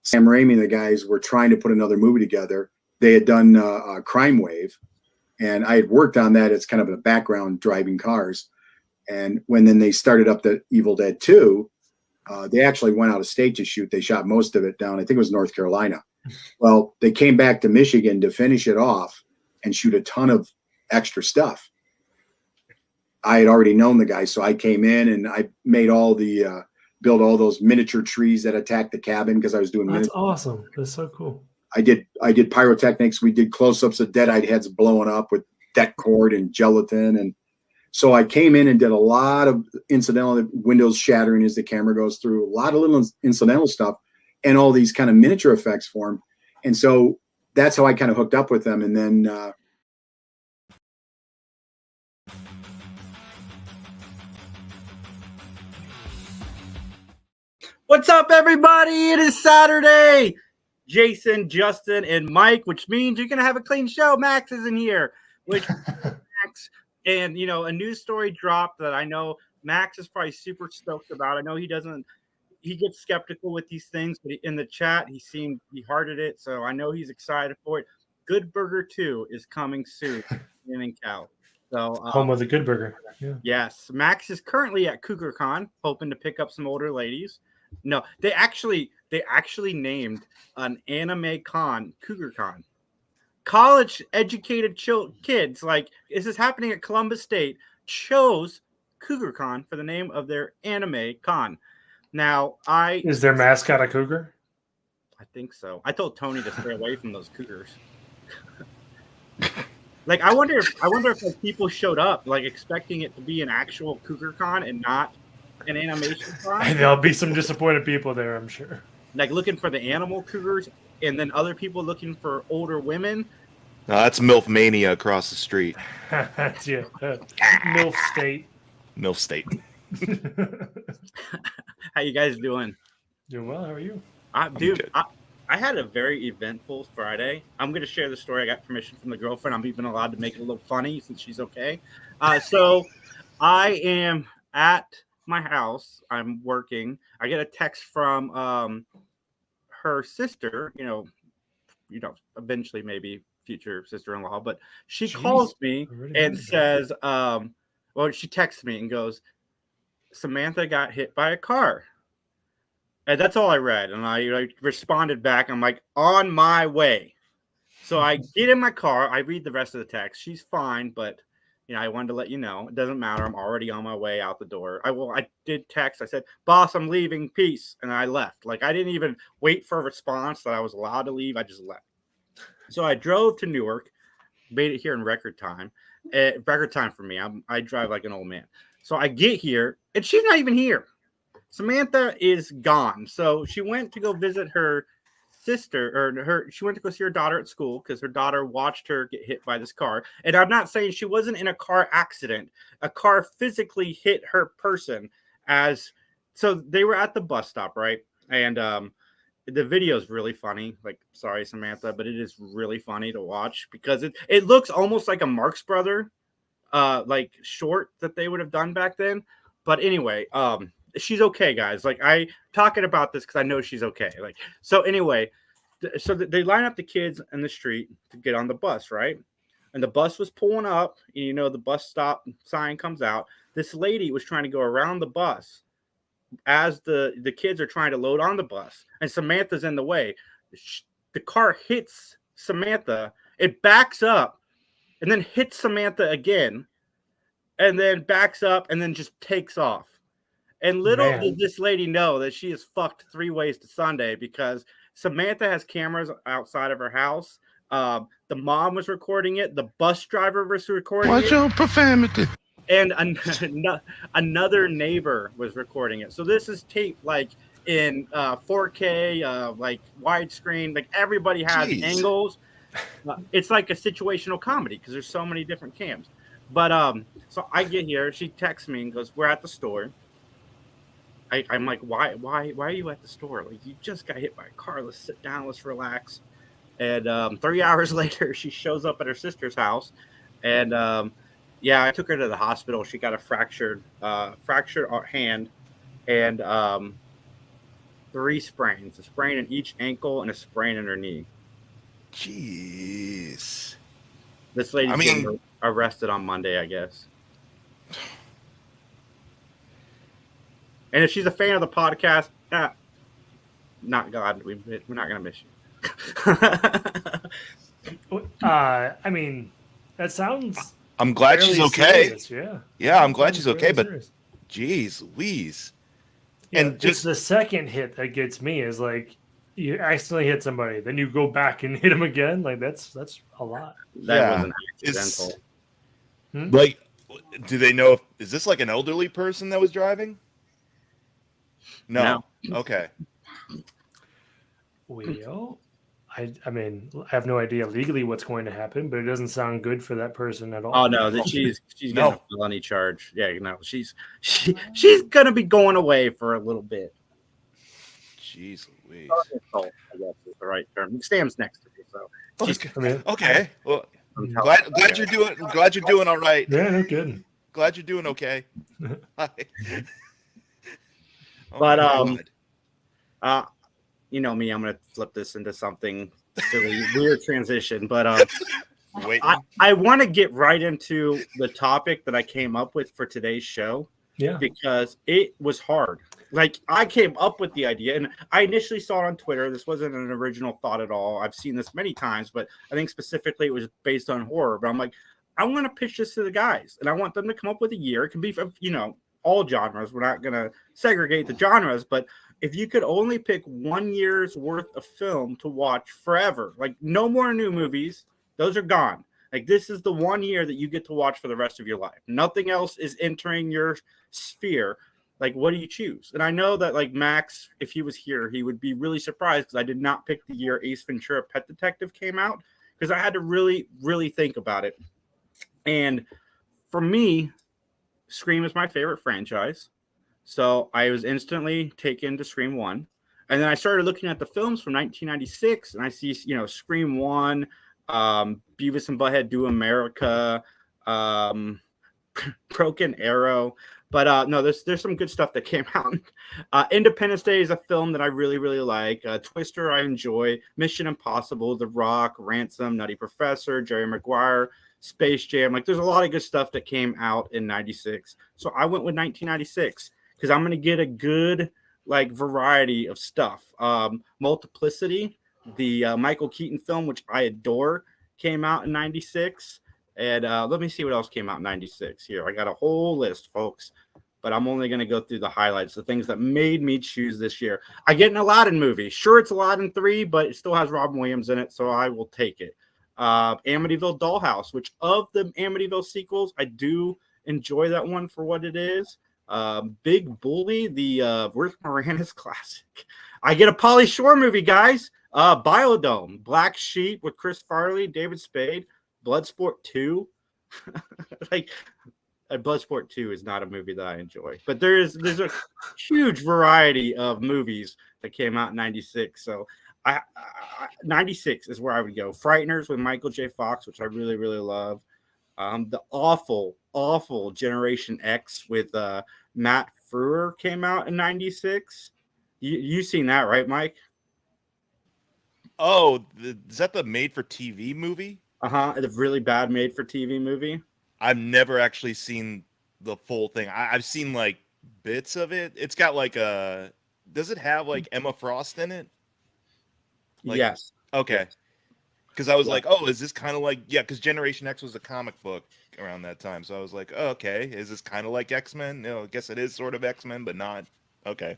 Sam Raimi and the guys were trying to put another movie together. They had done Crime Wave, and I had worked on that as kind of a background driving cars. And when then they started up the Evil Dead 2, they actually went out of state to shoot. They shot most of it down, I think it was North Carolina. Well, they came back to Michigan to finish it off and shoot a ton of extra stuff. I had already known the guy, so I came in and I made all the build all those miniature trees that attacked the cabin because I was doing. That's awesome. That's so cool. I did pyrotechnics. We did close-ups of dead-eyed heads blowing up with det cord and gelatin, and so I came in and did a lot of incidental windows shattering as the camera goes through, a lot of little incidental stuff, and all these kind of miniature effects for him. And so that's how I kind of hooked up with them, and then. What's up, everybody? It is Saturday. Jason, Justin, and Mike, which means you're going to have a clean show. Max isn't here, which Max, and, you know, a news story dropped that I know Max is probably super stoked about. I know he gets skeptical with these things, but in the chat, he hearted it. So I know he's excited for it. Good Burger 2 is coming soon in Cal. So, home of the Good Burger. Yeah. Yes. Max is currently at CougarCon, hoping to pick up some older ladies. No, they actually named an anime con CougarCon. College educated kids, like this is happening at Columbus State, chose CougarCon for the name of their anime con. Now, is their mascot a cougar? I think so. I told Tony to stay away from those cougars. Like, I wonder if like, people showed up like expecting it to be an actual CougarCon and not an animation con. There'll be some disappointed people there, I'm sure. Like looking for the animal cougars, and then other people looking for older women. That's MILF Mania across the street. That's MILF State. MILF State. How you guys doing? Doing well. How are you? Dude, I had a very eventful Friday. I'm going to share the story. I got permission from the girlfriend. I'm even allowed to make it a little funny since she's okay. So I am at my house. I'm working. I get a text from her sister, you know, eventually maybe future sister-in-law, but she calls me and says, she texts me and goes, Samantha got hit by a car. And that's all I read. And I responded back. I'm like, on my way. So I get in my car. I read the rest of the text. She's fine, but you know, I wanted to let you know. It doesn't matter. I'm already on my way out the door. I did text. I said, boss, I'm leaving. Peace. And I left. Like, I didn't even wait for a response that I was allowed to leave. I just left. So I drove to Newark, made it here in record time. Record time for me. I drive like an old man. So I get here, and she's not even here. Samantha is gone. So she went to go visit her sister, she went to go see her daughter at school because her daughter watched her get hit by this car. And I'm not saying she wasn't in a car accident. A car physically hit her person so they were at the bus stop, right? And the video is really funny. Like, sorry, Samantha, but it is really funny to watch because it looks almost like a Marx Brother like short that they would have done back then. But anyway, she's okay, guys. Like, I talking about this because I know she's okay. Like, so anyway, so they line up the kids in the street to get on the bus, right? And the bus was pulling up. And, you know, the bus stop sign comes out. This lady was trying to go around the bus as the kids are trying to load on the bus, and Samantha's in the way. The car hits Samantha. It backs up, and then hits Samantha again, and then backs up, and then just takes off. And little did this lady know that she is fucked 3 ways to Sunday because Samantha has cameras outside of her house. The mom was recording it. The bus driver was recording it. Watch your profanity. And another neighbor was recording it. So this is taped like in 4K, like widescreen. Like everybody has angles. It's like a situational comedy because there's so many different cams. But so I get here. She texts me and goes, "We're at the store." I'm like, why are you at the store? Like, you just got hit by a car. Let's sit down. Let's relax. And 3 hours later, she shows up at her sister's house. And I took her to the hospital. She got a fractured hand. And 3 sprains: a sprain in each ankle and a sprain in her knee. Jeez. This lady's I mean- getting arrested on Monday, I guess. And if she's a fan of the podcast, not God, we're not gonna miss you. I mean, that sounds. I'm glad she's fairly okay. serious, yeah. Yeah, I'm glad Sounds she's okay, fairly but serious. jeez Louise. Yeah, And it's just the second hit that gets me is like you accidentally hit somebody, then you go back and hit them again. Like that's a lot. That Yeah. was an It's- accidental. like, do they know is this like an elderly person that was driving? No. Okay. Well, I mean, I have no idea legally what's going to happen, but it doesn't sound good for that person at all. Oh no, that she's No. getting a felony charge. Yeah, no, she's gonna be going away for a little bit. Jeez Louise. I guess is the right term. Sam's next to me, so she's, I mean, Okay. Well, I'm telling glad you're doing all right. yeah, no kidding. Glad you're doing okay. Oh, But, my God. you know me, I'm gonna flip this into something silly, weird transition. But Wait. I want to get right into the topic that I came up with for today's show Yeah. because it was hard. Like I came up with the idea, and I initially saw it on Twitter. This wasn't an original thought at all. I've seen this many times, but I think specifically it was based on horror. But I'm like, I want to pitch this to the guys, and I want them to come up with a year. It can be from, all genres. We're not going to segregate the genres, but if you could only pick 1 year's worth of film to watch forever, like no more new movies, those are gone. Like this is the 1 year that you get to watch for the rest of your life. Nothing else is entering your sphere. Like, what do you choose? And I know that like Max, if he was here, he would be really surprised because I did not pick the year Ace Ventura: Pet Detective came out because I had to really, really think about it. And for me, Scream is my favorite franchise. So I was instantly taken to Scream 1. And then I started looking at the films from 1996, and I see, Scream 1, Beavis and Butthead Do America, Broken Arrow. But no, there's some good stuff that came out. Independence Day is a film that I really, really like. Twister, I enjoy. Mission Impossible, The Rock, Ransom, Nutty Professor, Jerry Maguire, Space Jam. Like, there's a lot of good stuff that came out in 96. So I went with 1996 because I'm going to get a good, like, variety of stuff. Multiplicity, the Michael Keaton film, which I adore, came out in 96. And let me see what else came out in 96 here. I got a whole list, folks, but I'm only going to go through the highlights, the things that made me choose this year. I get an Aladdin movie. Sure, it's Aladdin 3, but it still has Robin Williams in it, so I will take it. Amityville Dollhouse, which of the Amityville sequels, I do enjoy that one for what it is. Big Bully, the Rick Moranis classic. I get a Pauly Shore movie, guys. Biodome, Black Sheep with Chris Farley, David Spade. Bloodsport 2, like Bloodsport 2 is not a movie that I enjoy, but there's a huge variety of movies that came out in 96. So 96 is where I would go. Frighteners with Michael J. Fox, which I really, really love. The awful Generation X with Matt Frewer came out in 96. You've seen that, right, Mike? Oh, is that the made-for-TV movie? The really bad made-for-TV movie. I've never actually seen the full thing. I've seen like bits of it. It's got like does it have like Emma Frost in it? Like, Yes. Okay. Because I was like, oh, is this kind of like, because Generation X was a comic book around that time. So I was like, oh, okay, is this kind of like X-Men? No, I guess it is sort of X-Men, but not. Okay.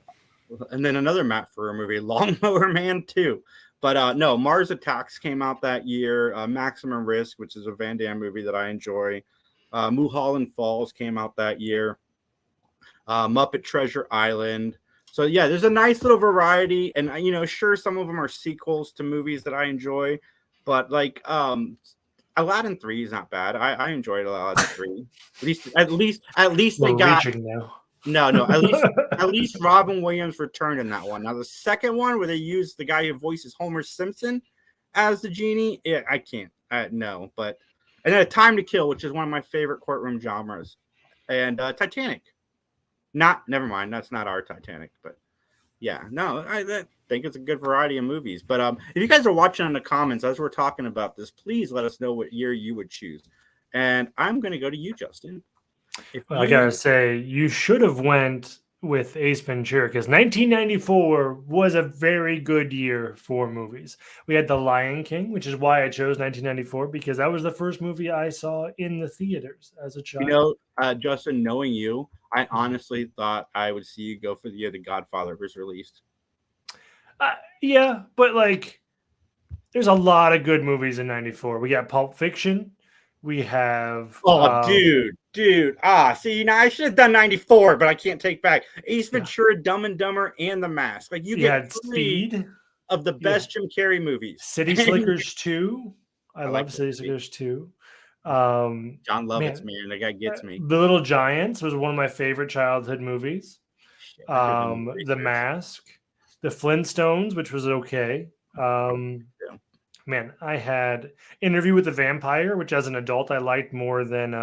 And then another Matt Frewer movie, Lawnmower Man 2. But no, Mars Attacks came out that year. Maximum Risk, which is a Van Damme movie that I enjoy. Mulholland Falls came out that year. Muppet Treasure Island. So, yeah, there's a nice little variety. And, sure, some of them are sequels to movies that I enjoy. But, like, Aladdin 3 is not bad. I enjoyed Aladdin 3. At least they We're got... reaching now. No. At least Robin Williams returned in that one. Now the second one, where they used the guy who voices Homer Simpson as the genie, I can't. No, but and then A Time to Kill, which is one of my favorite courtroom genres, and Titanic. Never mind. That's not our Titanic, but Yeah, no, I think it's a good variety of movies. But if you guys are watching in the comments as we're talking about this, please let us know what year you would choose. And I'm going to go to you, Justin. Well, I gotta say, you should have went with Ace Ventura because 1994 was a very good year for movies. We had The Lion King, which is why I chose 1994 because that was the first movie I saw in the theaters as a child. Justin, knowing you, I honestly thought I would see you go for the year The Godfather was released. Yeah, but like, there's a lot of good movies in '94. We got Pulp Fiction. We have. Dude. See, now I should have done 94, but I can't take back Ace Ventura, Dumb and Dumber, and The Mask. Like you get Speed of the best Jim Carrey movies. City Slickers 2. I love City Slickers 2. John Lovitz, man, that guy gets me. The Little Giants was one of my favorite childhood movies. The Mask, The Flintstones, which was okay. Man, I had Interview with the Vampire, which as an adult I liked more than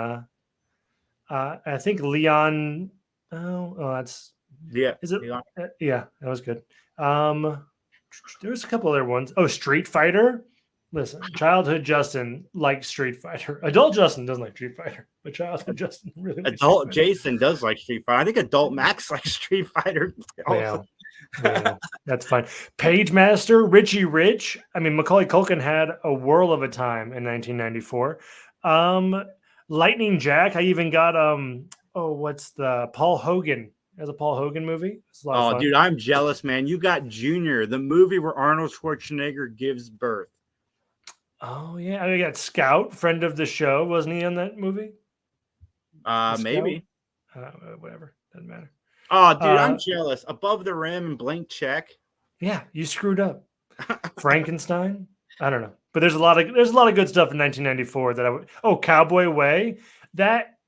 I think Leon. That's Is it? Leon? Yeah, that was good. There was a couple other ones. Oh, Street Fighter. Listen, childhood Justin likes Street Fighter. Adult Justin doesn't like Street Fighter, but childhood Justin really likes Adult Jason does like Street Fighter. I think adult Max likes Street Fighter. Yeah, that's fine. Page Master, Richie Rich. I mean, Macaulay Culkin had a whirl of a time in 1994. Lightning Jack. I even got what's the Paul Hogan? As a Paul Hogan movie. Oh, dude, I'm jealous, man. You got Junior, the movie where Arnold Schwarzenegger gives birth. Oh yeah, I got Scout, friend of the show. Wasn't he in that movie? Maybe. Whatever, doesn't matter. Oh, dude, I'm jealous. Above the Rim and Blank Check. Yeah, you screwed up. Frankenstein. I don't know, but there's a lot of good stuff in 1994 that I would. Oh, Cowboy Way. That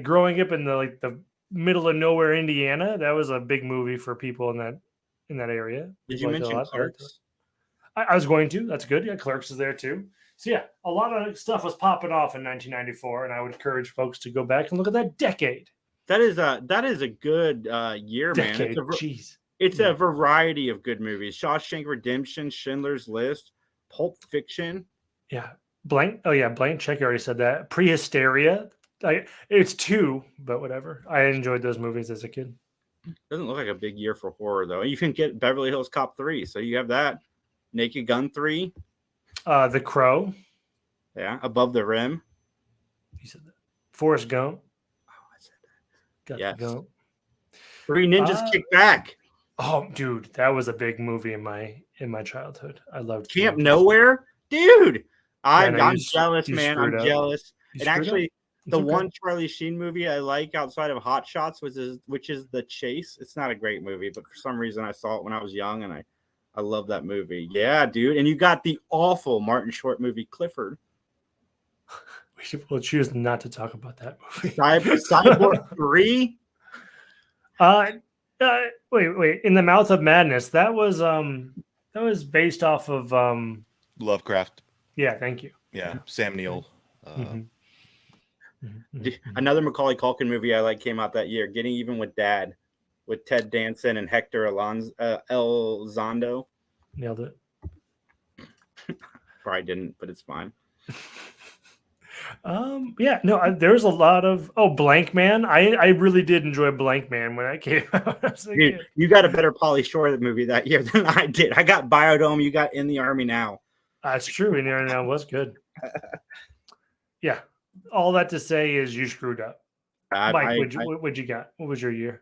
growing up in the middle of nowhere, Indiana. That was a big movie for people in that area. Did you mention Clerks? I was going to. That's good. Yeah, Clerks is there too. So yeah, a lot of stuff was popping off in 1994, and I would encourage folks to go back and look at that decade. That is a good year, decade. Man. Jeez. It's a variety of good movies. Shawshank Redemption, Schindler's List, Pulp Fiction. Yeah. Blank Check. You already said that. Prehysteria. It's 2, but whatever. I enjoyed those movies as a kid. Doesn't look like a big year for horror though. You can get Beverly Hills Cop 3, so you have that. Naked Gun 3. The Crow. Yeah. Above the Rim. You said that. Forrest Gump. Oh, I said that. Got Gump. Three Ninjas Kick Back. Oh, dude, that was a big movie in my childhood. I loved Camp Nowhere, dude. I'm jealous, man. I'm jealous. And actually, the one Charlie Sheen movie I like outside of Hot Shots which is The Chase. It's not a great movie, but for some reason I saw it when I was young, and I love that movie. Yeah, dude. And you got the awful Martin Short movie Clifford. We'll choose not to talk about that movie. Cyborg 3. Wait. In the Mouth of Madness. That was based off of Lovecraft. Yeah, thank you. Yeah, Sam Neill. Another Macaulay Culkin movie I like came out that year, Getting Even with Dad, with Ted Danson and Hector Elizondo. Nailed it. Probably didn't, but it's fine. There's a lot of Blank Man. I really did enjoy Blank Man when I came out. Dude, you got a better Pauly Shore movie that year than I did. I got Biodome. You got In the Army Now. That's true. In the Army Now was good. Yeah. All that to say is you screwed up. Mike, what'd you got? What was your year?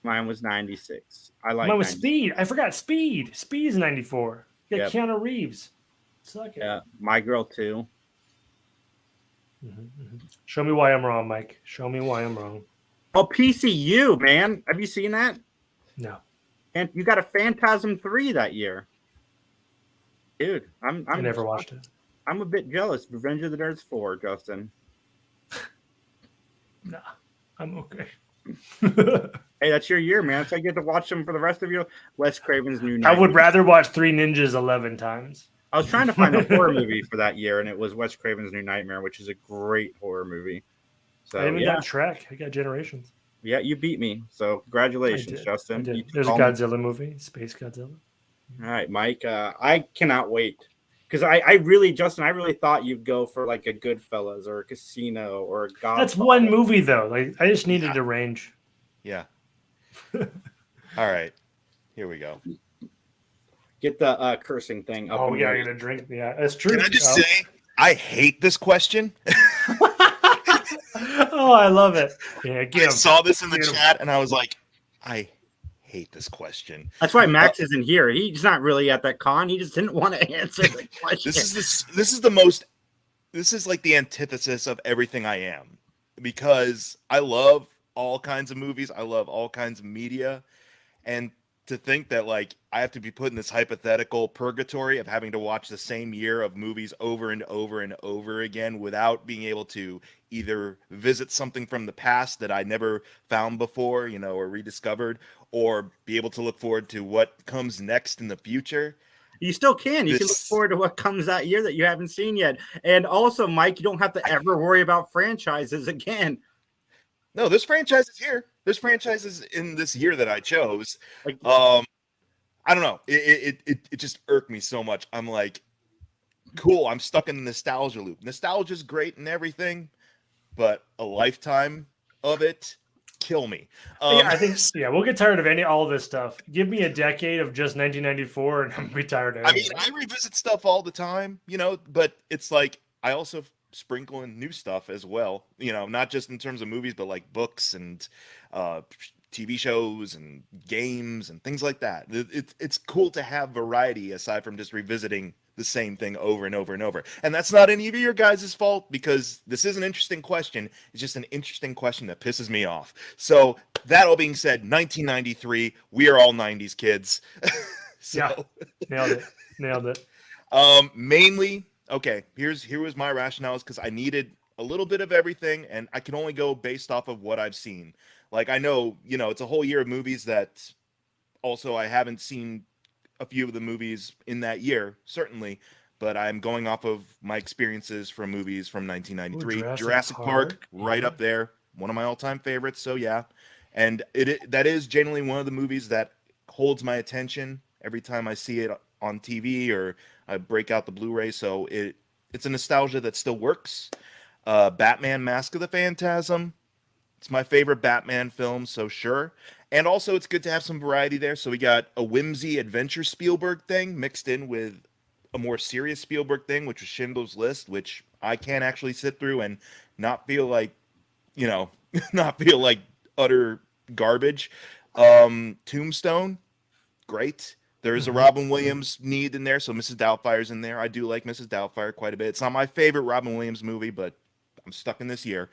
Mine was 96. Mine was Speed. I forgot Speed. Speed's 94. Yeah, Keanu Reeves. Suck it. Yeah, My Girl too. Show me why I'm wrong, Mike. Show me why I'm wrong. Oh, PCU, man. Have you seen that? No. And you got a Phantasm 3 that year. Dude, I never watched it. I'm a bit jealous. Revenge of the Nerds 4, Justin. Nah, I'm okay. Hey, that's your year, man. So I get to watch them for the rest of your Wes Craven's New Nightmare. I would rather watch Three Ninjas 11 times. I was trying to find a horror movie for that year, and it was Wes Craven's New Nightmare, which is a great horror movie. So I even got Trek. I got Generations. Yeah, you beat me. So congratulations, I Justin. did. You There's a call me- Godzilla movie, Space Godzilla. All right, Mike. I cannot wait because I really, Justin, I really thought you'd go for like a Goodfellas or a Casino or a That's Godfather. one movie though. Like I just needed a range. Yeah. All right. Here we go. Get the cursing thing up. Oh, and we gotta running. get a drink. Yeah, that's true. Can I just Oh. say, I hate this question. Oh, I love it. Yeah, I get him. saw this in the Get 'em. chat and I was like, I hate this question. That's why Max isn't here. He's not really at that con. He just didn't want to answer the question. This is like the antithesis of everything I am, because I love all kinds of movies. I love all kinds of media. And to think that like I have to be put in this hypothetical purgatory of having to watch the same year of movies over and over and over again without being able to either visit something from the past that I never found before, or rediscovered, or be able to look forward to what comes next in the future. You still can. You can look forward to what comes that year that you haven't seen yet. And also, Mike, you don't have to ever worry about franchises again. No, this franchise is here. There's franchises in this year that I chose. Like, I don't know. It just irked me so much. I'm like, cool. I'm stuck in the nostalgia loop. Nostalgia's great and everything, but a lifetime of it kill me. Yeah, I think we'll get tired of all this stuff. Give me a decade of just 1994, and I'm gonna be tired of it. I mean, I revisit stuff all the time, but it's like I also sprinkle in new stuff as well. Not just in terms of movies, but like books and TV shows and games and things like that. It's cool to have variety aside from just revisiting the same thing over and over and over. And that's not any of your guys' fault, because this is an interesting question. It's just an interesting question that pisses me off. So that all being said, 1993, we are all 90s kids. Yeah, nailed it. Mainly, okay, here was my rationale, is because I needed a little bit of everything, and I can only go based off of what I've seen. Like, I know, it's a whole year of movies that also I haven't seen a few of the movies in that year, certainly, but I'm going off of my experiences from movies from 1993. Ooh, Jurassic Park, right up there, one of my all-time favorites. So yeah, and that is genuinely one of the movies that holds my attention every time I see it on TV or I break out the Blu-ray. So it's a nostalgia that still works. Batman: Mask of the Phantasm. It's my favorite Batman film, so sure. And also, it's good to have some variety there. So we got a whimsy adventure Spielberg thing mixed in with a more serious Spielberg thing, which was Schindler's List, which I can't actually sit through and not feel like, not feel like utter garbage. Tombstone, great. There's a Robin Williams need in there, so Mrs. Doubtfire's in there. I do like Mrs. Doubtfire quite a bit. It's not my favorite Robin Williams movie, but I'm stuck in this year.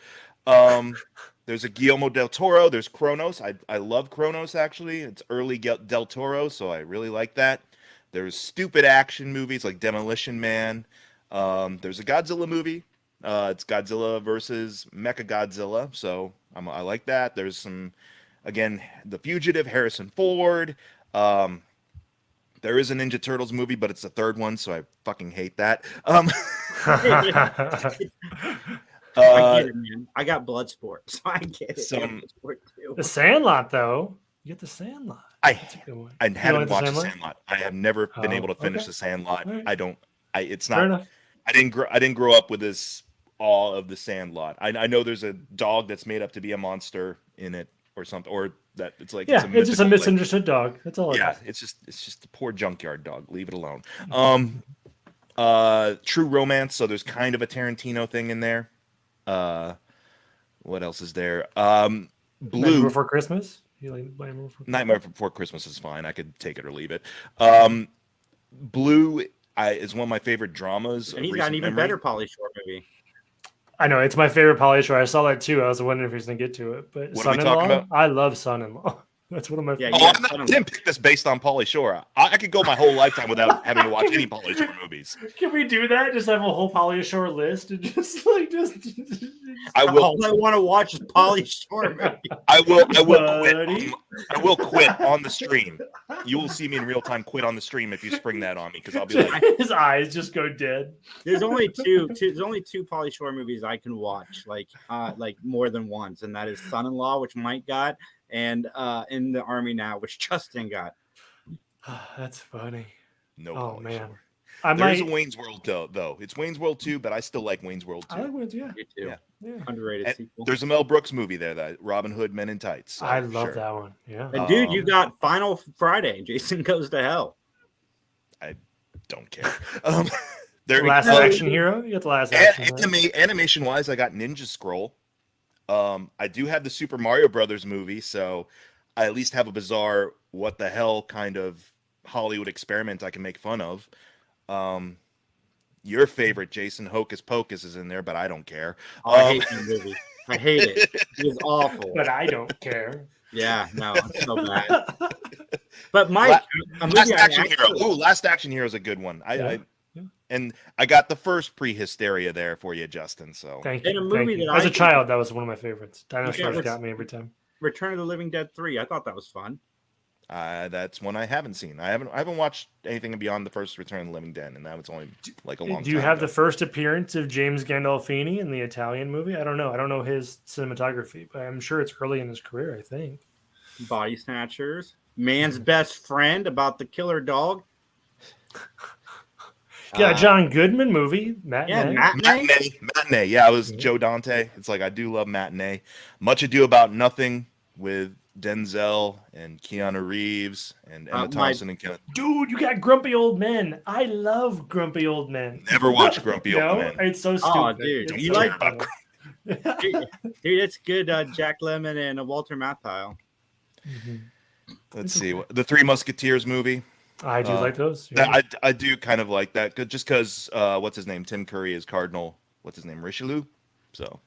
There's a Guillermo del Toro. There's Kronos. I love Kronos, actually. It's early del Toro, so I really like that. There's stupid action movies like Demolition Man. There's a Godzilla movie. It's Godzilla versus Mechagodzilla, so I like that. There's some, again, The Fugitive, Harrison Ford. There is a Ninja Turtles movie, but it's the third one, so I fucking hate that. I get it, man. I got Bloodsport, so I get it. Bloodsport too. The Sandlot, though. You get the Sandlot. I haven't watched the Sandlot. I have never been able to finish the Sandlot. Right. It's Fair not. enough. I didn't grow up with this awe of the Sandlot. I know there's a dog that's made up to be a monster in it or something, or that it's like It's just a misunderstood dog. That's all. It's just a poor junkyard dog. Leave it alone. True Romance. So there's kind of a Tarantino thing in there. What else is there? Blue. Nightmare Before Christmas. You like Nightmare Before Christmas is fine. I could take it or leave it. Blue is one of my favorite dramas. And he's got an even better Pauly Shore movie. I know, it's my favorite Pauly Shore. I saw that too. I was wondering if he's gonna get to it. But what are we talking about? I love Son-in-Law. That's one of my Yeah, favorites. yeah. I didn't pick this based on Pauly Shore. I could go my whole lifetime without having to watch any Pauly Shore movies. Can we do that? Just have a whole Pauly Shore list and just like I will. All I want to watch is Pauly Shore movie. I will quit. Buddy. I will quit on the stream. You will see me in real time quit on the stream if you spring that on me, because I'll be like, his eyes just go dead. There's only two Pauly Shore movies I can watch, like more than once, and that is Son-in-Law, which Mike got, and In the Army Now, which Justin got. That's funny. no. Oh Pauly man, Shore. I There's might. a Wayne's World though. It's Wayne's World 2, but I still like Wayne's World 2. I like Wayne's, yeah. You too. Yeah. Underrated And sequel. there's a Mel Brooks movie there, that Robin Hood Men in Tights. So, I love sure. that one. Yeah. And dude, you got Final Friday. Jason Goes to Hell. Don't care. There Last Action Hero. You got the Last Action. Hero. Animation wise, I got Ninja Scroll. I do have the Super Mario Brothers movie, so I at least have a bizarre what the hell kind of Hollywood experiment I can make fun of. Your favorite, Jason, Hocus Pocus, is in there, but I don't care. Oh, I hate that movie. I hate it. It was awful. But I don't care. Yeah, no, it's so bad. But Mike, Last Action Hero. Ooh, Last Action Hero is a good one. And I got the first pre-hysteria there for you, Justin. So Thank In you. a movie Thank you. that As I a think- child, that was one of my favorites. Dinosaurs let's- got me every time. Return of the Living Dead 3. I thought that was fun. that's one I haven't seen. I haven't watched anything beyond the first Return of the Living Dead, and that was only like a long time. Do you have ago. the first appearance of James Gandolfini in the Italian movie? I don't know. I don't know his cinematography, but I'm sure it's early in his career, I think. Body Snatchers. Man's Best Friend, about the killer dog. Yeah, John Goodman movie. Yeah, Matinee. Matinee. Yeah, I was Joe Dante. It's like I do love Matinee. Much Ado About Nothing with Denzel and Keanu Reeves and Emma Thompson and Kenneth. Dude, you got Grumpy Old Men. I love Grumpy Old Men. Never watched Grumpy Old Men. It's so stupid. Oh, dude, It's you so like funny. dude, it's good. Jack Lemmon and Walter Matthau. Let's see. The Three Musketeers movie. I do like those. Yeah. I do kind of like that, just because what's his name? Tim Curry is Cardinal. What's his name? Richelieu. So.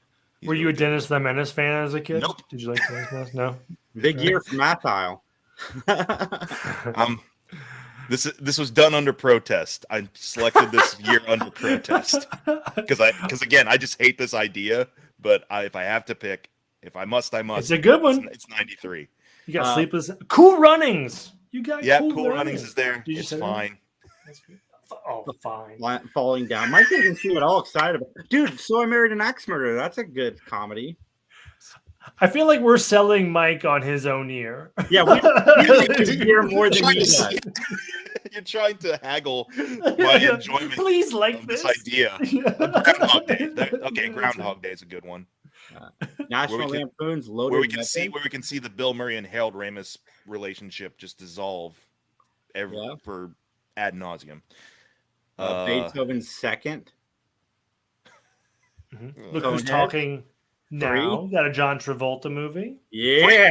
Were you a Dennis the Menace fan as a kid? Nope. Did you like Dennis the Menace? No. Big year for Matthau. This was done under protest. I selected this year under protest because again, I just hate this idea. But if I have to pick, if I must, I must. It's a good one. It's 93. You got Sleepless. Cool Runnings. You got Cool Runnings is there. Did you It's say that? fine. That's good. Oh, fine. Falling down. Mike didn't seem at all excited about. Dude, So I Married an Axe Murderer. That's a good comedy. I feel like we're selling Mike on his own year. Yeah, we like his year more than he does. You're trying to haggle my enjoyment. Please like of this idea. Groundhog Day. Okay, Groundhog Day is a good one. National Lampoon's Loaded Where we can Weapon. see the Bill Murray and Harold Ramis relationship just dissolve for ad nauseum. Beethoven's Second. Look who's talking now. Got a John Travolta movie. Yeah.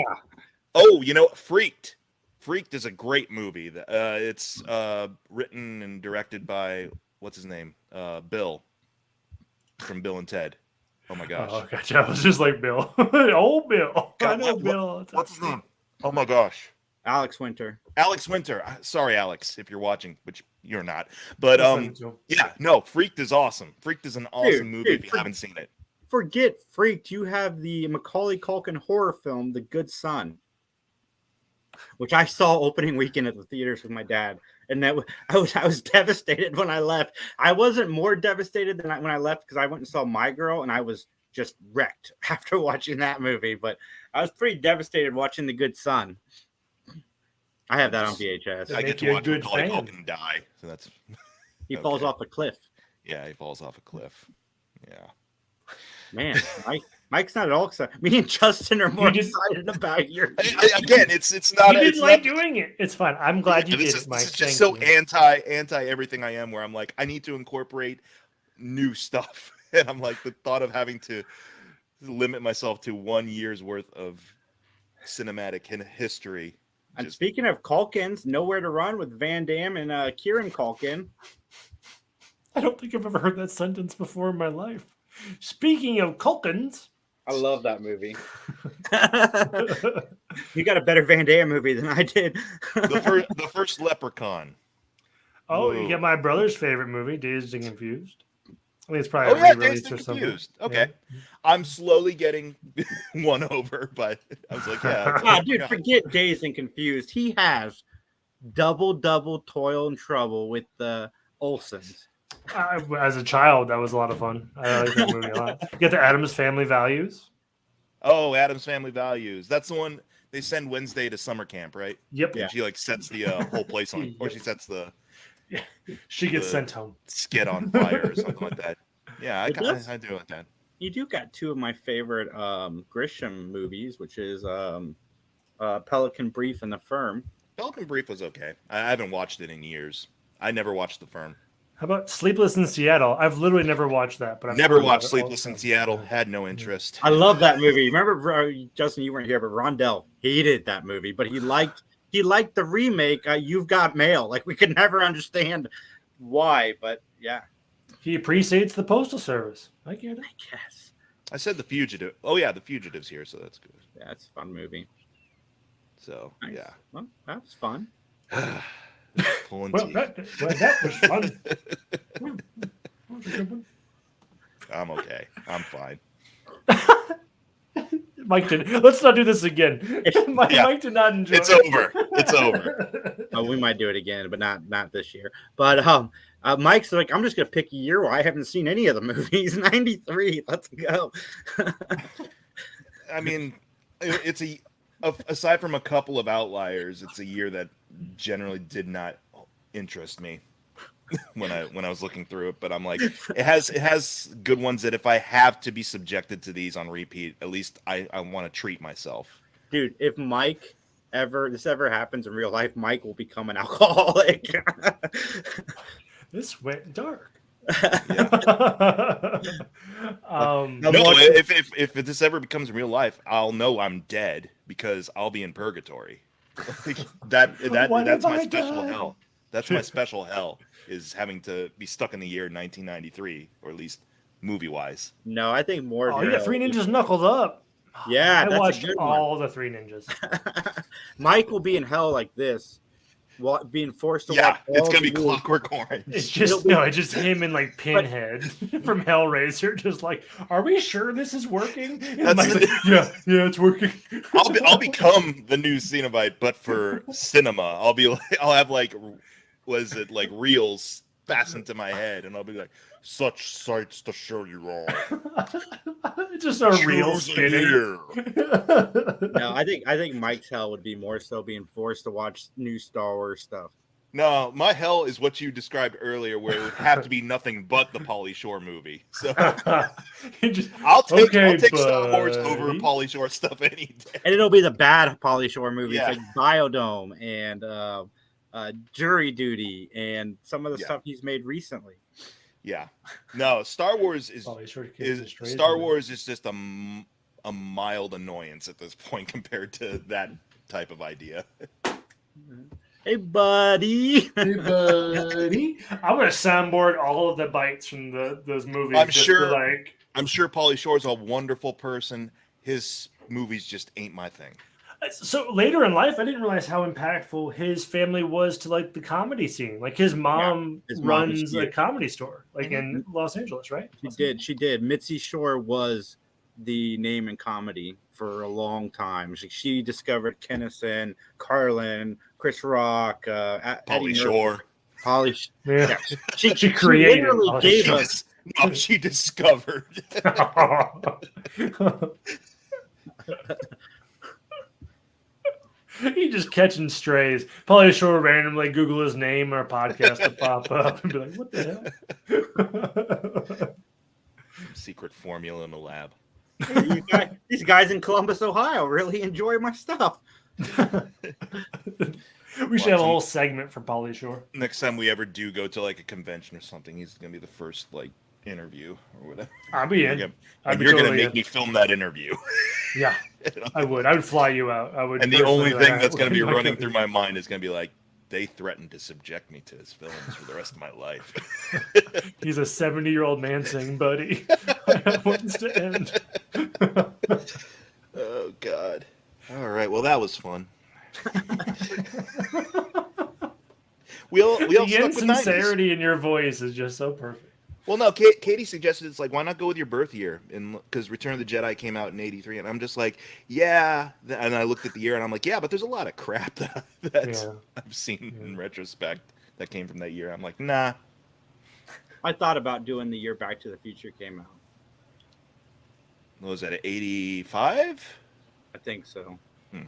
Oh, Freaked. Freaked is a great movie. It's written and directed by what's his name? Bill from Bill and Ted. Oh my gosh. Oh, gotcha. I was just like Bill. Old Bill. I know Bill. What's his name? Oh my gosh. Alex Winter. Alex Winter. Sorry, Alex, if you're watching, which you're not. But Freaked is awesome. Freaked is an awesome movie if you haven't seen it. Forget Freaked. You have the Macaulay Culkin horror film, The Good Son, which I saw opening weekend at the theaters with my dad, and I was devastated when I left. I wasn't more devastated than when I left because I went and saw My Girl, and I was just wrecked after watching that movie. But I was pretty devastated watching The Good Son. I have that on VHS. I get to watch Macaulay Culkin die, so that's. He falls off a cliff. Yeah, he falls off a cliff. Yeah. Man, Mike's not at all excited. Me and Justin are more excited about your. Again, it's not. You didn't like doing it. It's fine. I'm glad you did it, Mike. This is just so anti everything I am. Where I'm like, I need to incorporate new stuff, and I'm like, the thought of having to limit myself to 1 year's worth of cinematic history. And speaking of Culkins, Nowhere to Run with Van Damme and Kieran Culkin. I don't think I've ever heard that sentence before in my life. Speaking of Culkins. I love that movie. You got a better Van Damme movie than I did. The first Leprechaun. Oh, you Whoa. get my brother's favorite movie, Dazed and Confused. I mean, it's probably Oh a yeah, re-release Dazed and or something. Confused. Okay, I'm slowly getting won over, but I was like, yeah, Dude, forget Dazed and Confused. He has double toil and trouble with the Olsons. As a child, that was a lot of fun. I like that movie a lot. You get the Addams Family Values. Oh, Addams Family Values. That's the one they send Wednesday to summer camp, right? Yep. Yeah. And she like sets the whole place on, or she sets the She gets the sent home. skid on fire or something like that. Yeah, I do like that. You do got two of my favorite Grisham movies, which is Pelican Brief and The Firm. Pelican Brief was okay. I haven't watched it in years. I never watched The Firm. How about Sleepless in Seattle? I've literally never watched that, but I've Never heard about watched it all Sleepless the in time. Seattle. Had no interest. I love that movie. Remember, Justin, you weren't here, but Rondell hated that movie, but he liked the remake. You've Got Mail. Like, we could never understand why, but yeah, He appreciates the Postal Service. I get it. I guess. I said The Fugitive. Oh yeah, The Fugitive's here, so that's good. Yeah, it's a fun movie. So Nice. yeah. Well, that was fun. Pulling Well, teeth. that was fun. That was a good one. I'm okay. I'm fine. Mike did. Let's not do this again. Mike, Yeah. Mike did not enjoy It's it. over. It's over. We might do it again, but not this year. But Mike's like, I'm just gonna pick a year where I haven't seen any of the movies. 93. Let's go. I mean, it's aside from a couple of outliers, it's a year that generally did not interest me when I was looking through it. But I'm like, it has good ones that if I have to be subjected to these on repeat, at least I want to treat myself. Dude, if this ever happens in real life, Mike will become an alcoholic. This went dark. Yeah. No, if this ever becomes real life, I'll know I'm dead because I'll be in purgatory. That's my special hell. That's my special hell, is having to be stuck in the year 1993, or at least movie wise. No, I think more. Oh, you got Three Ninjas Knuckles Up. Yeah, I that's watched a good all the Three Ninjas. one. Mike will be in hell like this, being forced to Yeah, watch. it's all gonna be the movies. Clockwork Orange. It's just him and like Pinhead from Hellraiser, just like, are we sure this is working? And Mike's like, yeah, it's working. I'll become the new Cenobite, but for cinema. I'll have like, was it like reels fastened to my head, and I'll be like, such sights to show you all. Just a real Choose a spinning. year. No, I think Mike's hell would be more so being forced to watch new Star Wars stuff. No, my hell is what you described earlier, where it would have to be nothing but the Pauly Shore movie. So I'll take Star Wars over Pauly Shore stuff any day. And it'll be the bad Pauly Shore movies Yeah. like Biodome and Jury Duty and some of the stuff he's made recently. Yeah, no, Star Wars is just a mild annoyance at this point compared to that type of idea. Hey, buddy. I'm gonna soundboard all of the bites from those movies. I'm just sure. to, like, I'm sure Pauly Shore's a wonderful person. His movies just ain't my thing. so later in life, I didn't realize how impactful his family was to like the comedy scene. Like his mom runs a comedy store, like in Los Angeles, right? She did. Mitzi Shore was the name in comedy for a long time. She discovered Kennison, Carlin, Chris Rock, Pauly Shore. Yeah. She created. literally gave us. No, she discovered. He just catching strays. Probably sure randomly Google his name or a podcast to pop up and be like, "What the hell?" Secret formula in the lab. These guys in Columbus, Ohio, really enjoy my stuff. We should have a whole segment for Pauly Shore. Next time we ever do go to like a convention or something, he's gonna be the first like interview or whatever. I'll be in. You're gonna make me film that interview. Yeah, I would. I would fly you out. I would. And the only thing that's gonna be running through my mind is gonna be like, they threatened to subject me to his films for the rest of my life. He's a 70-year-old man saying, "Buddy." I want this to end. Oh God. All right. Well, that was fun. We all The stuck with 90s. insincerity in your voice is just so perfect. Well, no, Katie suggested it's like, why not go with your birth year? And because Return of the Jedi came out in '83, and I'm just like, yeah. And I looked at the year, and I'm like, yeah, but there's a lot of crap that I've seen in retrospect that came from that year. I'm like, nah. I thought about doing the year Back to the Future came out. What was that, 85? I think so. Hmm.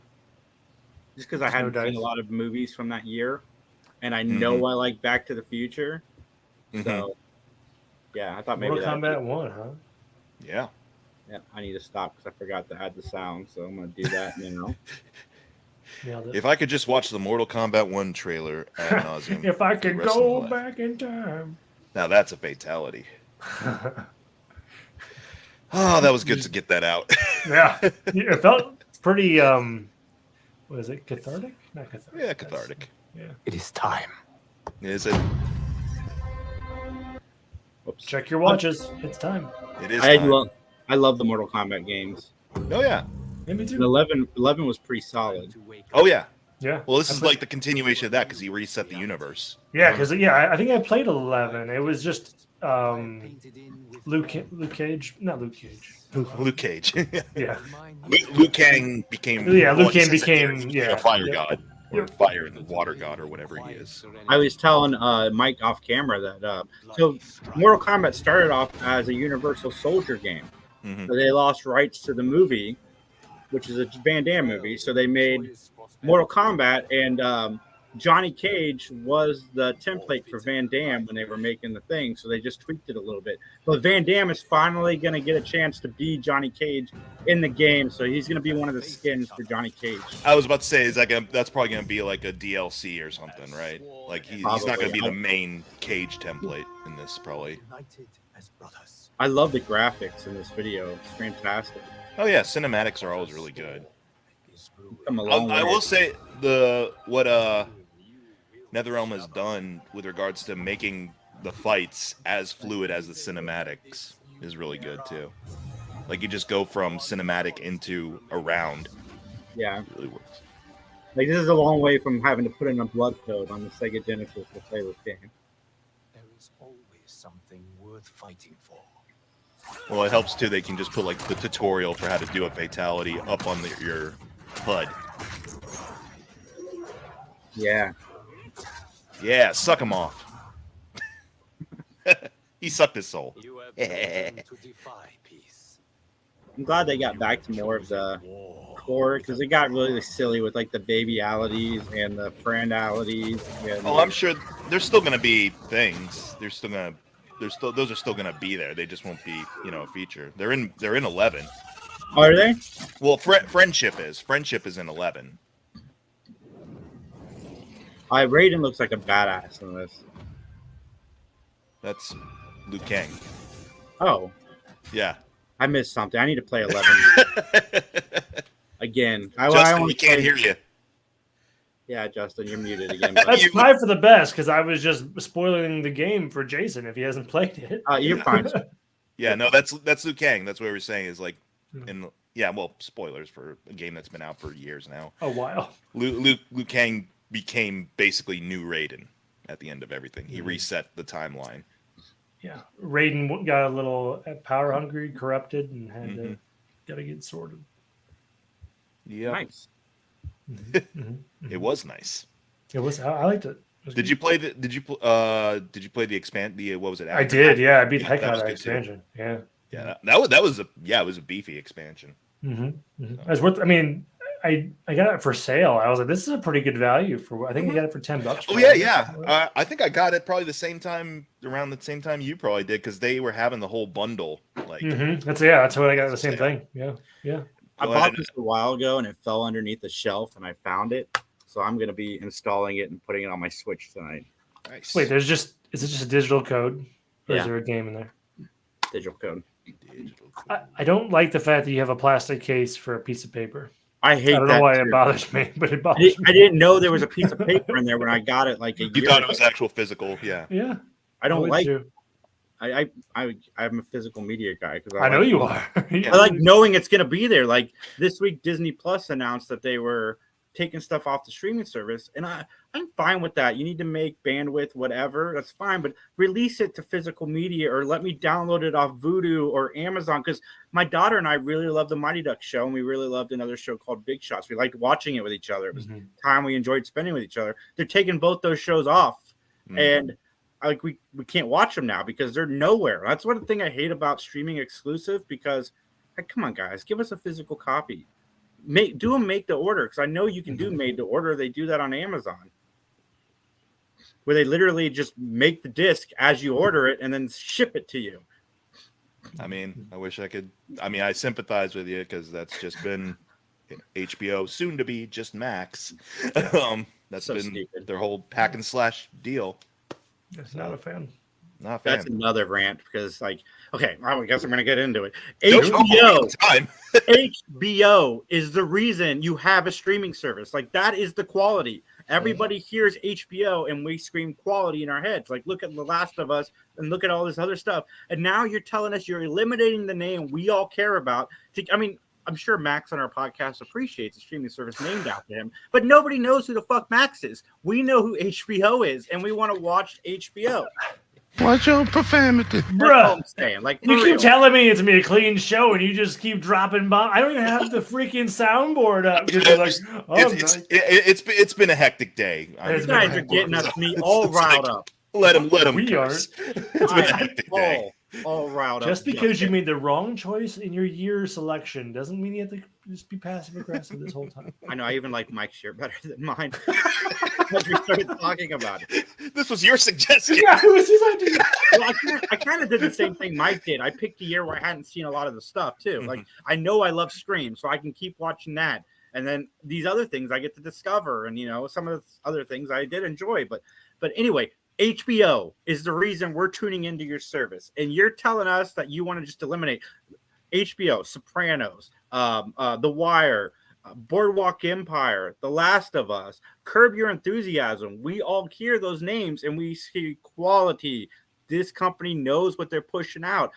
Just because I hadn't seen a lot of movies from that year, and I know I like Back to the Future, so yeah, I thought maybe Mortal Kombat 1, huh? Yeah. Yeah, I need to stop because I forgot to add the sound, so I'm gonna do that now. If I could just watch the Mortal Kombat 1 trailer ad nauseum. If I could go back in time. Now that's a fatality. Oh, that was good to get that out. Yeah, it felt pretty. What is it? Cathartic? Not cathartic. Yeah, cathartic. Yeah. It is time. Is it? Oops. Check your watches. It's time. It is. I love the Mortal Kombat games. Oh yeah. Yeah, me too. And 11 was pretty solid. Oh yeah. Yeah. Well, this is like the continuation of that because he reset the universe. Yeah, because I think I played 11. It was just Luke Cage, not Luke Cage. Luke Cage. Yeah. Liu Kang became. Liu Kang became a fire god, or fire and water god, or whatever he is. I was telling Mike off camera that so Mortal Kombat started off as a Universal Soldier game. So they lost rights to the movie, which is a Van Damme movie. So they made Mortal Kombat, and Johnny Cage was the template for Van Damme when they were making the thing. So they just tweaked it a little bit. But Van Damme is finally going to get a chance to be Johnny Cage in the game. So he's going to be one of the skins for Johnny Cage. I was about to say, that's probably going to be like a DLC or something, right? Like he's not going to be the main Cage template in this, probably. I love the graphics in this video. It's fantastic. Oh yeah, cinematics are always really good. I will say what NetherRealm has done with regards to making the fights as fluid as the cinematics is really good too. Like you just go from cinematic into a round. Yeah, it really works. Like this is a long way from having to put in a blood code on the Sega Genesis to play this game. There is always something worth fighting for. Well, it helps too. They can just put like the tutorial for how to do a fatality up on your HUD. Yeah. Yeah, suck him off. He sucked his soul. I'm glad they got back to more of the core because it got really silly with like the babyalities and the friendalities. Oh, I'm sure there's still going to be things. Those are still going to be there. They just won't be, a feature. They're in 11. Are they? Well, friendship is in 11. Raiden looks like a badass in this. That's Liu Kang. Oh. Yeah. I missed something. I need to play 11 again. Justin, we can't hear you. Yeah, Justin, you're muted again. That's probably for the best because I was just spoiling the game for Jason if he hasn't played it. You're fine. Yeah, no, that's Liu Kang. That's what we're saying is like, spoilers for a game that's been out for years now. A while. Liu Kang became basically new Raiden at the end of everything. He reset the timeline. Yeah, Raiden got a little power hungry, corrupted, and had to get sorted. Yeah, nice. It was nice. It was. I liked it. Did you play the? Did you play the expand? What was it? I did. Yeah, I beat the heck out of that expansion. Too. Yeah. That was a beefy expansion. It was worth. I mean, I got it for sale. I was like, this is a pretty good value for. I think I got it for $10. Oh yeah. I think I got it probably around the same time you probably did because they were having the whole bundle. Like that's what I got. The same thing. Yeah. I bought this a while ago and it fell underneath the shelf and I found it. So I'm going to be installing it and putting it on my Switch tonight. Nice. Wait, is it just a digital code? Or is there a game in there? Digital code. I don't like the fact that you have a plastic case for a piece of paper. I hate that. I don't know why it bothers me, but it bothers me. I didn't know there was a piece of paper in there when I got it like a year You thought ago. it was actual physical, yeah. Yeah. I don't like I'm a physical media guy because I know you are. I like knowing it's gonna be there. Like this week, Disney Plus announced that they were taking stuff off the streaming service, and I'm fine with that. You need to make bandwidth, whatever, that's fine, but release it to physical media or let me download it off Vudu or Amazon, because my daughter and I really loved the Mighty Ducks show, and we really loved another show called Big Shots. We liked watching it with each other. It was time we enjoyed spending with each other. They're taking both those shows off, and like we can't watch them now because they're nowhere. That's one thing I hate about streaming exclusive, because like, come on guys, give us a physical copy. Make to order, because I know you can do made to order. They do that on Amazon, where they literally just make the disc as you order it and then ship it to you. I mean, I wish I could. I mean, I sympathize with you because that's just been HBO, soon to be just Max. That's So been stupid. their whole hack and slash deal. Just not a fan. Not a fan. That's another rant, because like, okay, I guess I'm gonna get into it. Nope. HBO, Time. HBO is the reason you have a streaming service. Like, that is the quality. Everybody hears HBO and we scream quality in our heads. Like, look at The Last of Us and look at all this other stuff. And now you're telling us you're eliminating the name we all care about. I mean, I'm sure Max on our podcast appreciates a streaming service named after him, but nobody knows who the fuck Max is. We know who HBO is, and we want to watch HBO. Watch your profanity. That's all Bruh, I'm saying. Like, you for keep real. telling me it's gonna be a clean show, and you just keep dropping bombs. I don't even have the freaking soundboard up because you're like, oh, It's been a hectic day. I These mean, guys are getting me all riled up. let him We curse. aren't. It's been a hectic day. all riled up. Just because you made the wrong choice in your year selection doesn't mean you have to just be passive aggressive this whole time. I know, I even like Mike's shirt better than mine. As we started talking about it. This was your suggestion. Yeah, it was his idea. Well, I kind of did the same thing Mike did. I picked a year where I hadn't seen a lot of the stuff too. Like, I know I love Scream, so I can keep watching that. And then these other things I get to discover, and some of the other things I did enjoy. But anyway, HBO is the reason we're tuning into your service, and you're telling us that you want to just eliminate HBO, Sopranos, The Wire, Boardwalk Empire, The Last of Us, Curb Your Enthusiasm. We all hear those names and we see quality. This company knows what they're pushing out.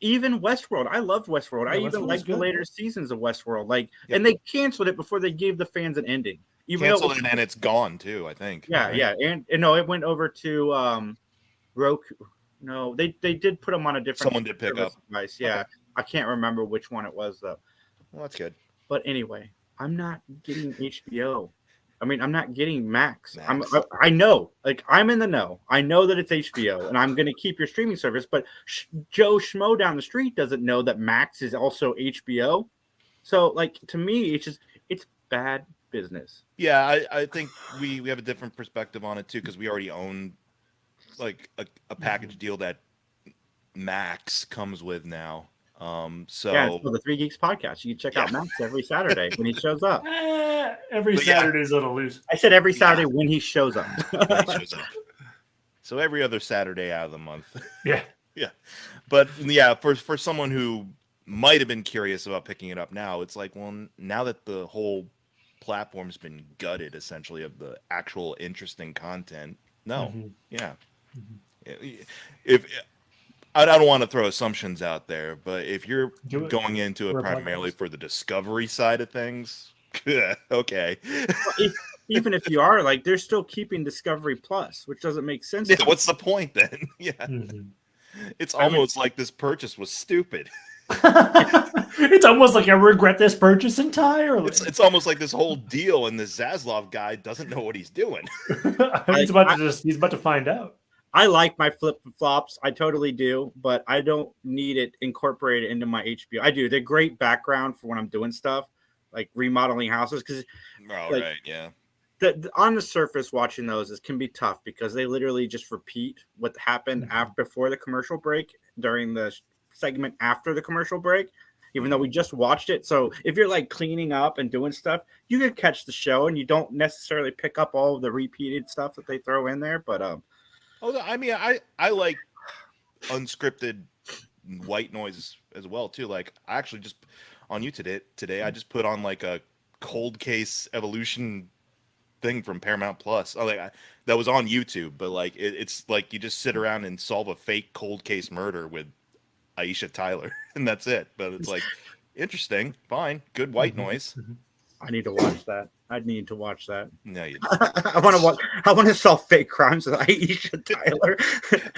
Even Westworld. I loved Westworld. Yeah, I even Westworld's liked the good. later seasons of Westworld. And they canceled it before they gave the fans an ending. Canceled it and it's gone too, I think. Yeah, right? yeah. And no, it went over to Roku. No, they did put them on a different Someone did pick service up. device. Yeah. Okay. I can't remember which one it was though. Well, that's good. But anyway, I'm not getting HBO. I mean, I'm not getting Max. Max. I know, like, I'm in the know. I know that it's HBO, and I'm going to keep your streaming service. But Joe Schmo down the street doesn't know that Max is also HBO. So, like, to me, it's bad business. Yeah, I think we have a different perspective on it too, because we already own like a package deal that Max comes with now. So Yeah, it's for the Three Geeks podcast. You can check out Max every Saturday when he shows up. Every But yeah. Saturday's on a loose. I said every Saturday when he shows up. he shows up. So every other Saturday out of the month. Yeah. Yeah. But yeah, for someone who might have been curious about picking it up now, it's like, well, now that the whole platform's been gutted essentially of the actual interesting content. No. Yeah. If I don't want to throw assumptions out there, but if you're going into it primarily for the discovery side of things, okay. Even if you are, like, they're still keeping Discovery Plus, which doesn't make sense. Yeah, what's the point then? Yeah. It's almost like this purchase was stupid. It's almost like I regret this purchase entirely. It's almost like this whole deal, and this Zaslav guy doesn't know what he's doing. he's about to find out. I like my flip flops. I totally do, but I don't need it incorporated into my HBO. I do. They're great background for when I'm doing stuff like remodeling houses. Because, right, yeah. On the surface, watching those can be tough because they literally just repeat what happened before the commercial break during the segment after the commercial break, even though we just watched it. So if you're like cleaning up and doing stuff, you can catch the show and you don't necessarily pick up all of the repeated stuff that they throw in there. But I mean, I like unscripted white noise as well too. Like, I actually just on you today I just put on like a Cold Case Evolution thing from Paramount Plus. That was on YouTube, but like it's like you just sit around and solve a fake cold case murder with Aisha Tyler, and that's it. But it's like interesting, fine, good white noise. I need to watch that. I need to watch that. No, you I want to watch. I want to solve fake crimes with Aisha Tyler.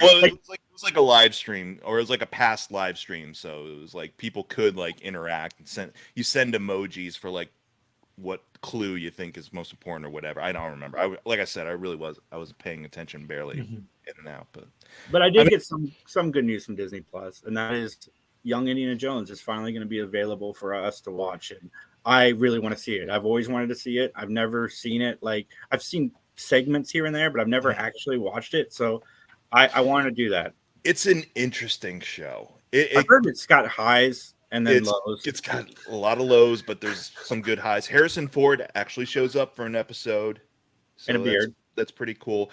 well, it was like a live stream, or it was like a past live stream. So it was like people could like interact and send emojis for like what clue you think is most important or whatever. I don't remember. Like I said, I wasn't paying attention, barely in and out. But I did get some good news from Disney Plus, and that is Young Indiana Jones is finally going to be available for us to watch, and I really want to see it. I've always wanted to see it. I've never seen it. Like I've seen segments here and there, but I've never actually watched it. So I want to do that. It's an interesting show. I've heard it's got highs and then lows. It's got a lot of lows, but there's some good highs. Harrison Ford actually shows up for an episode. So and a beard. That's pretty cool.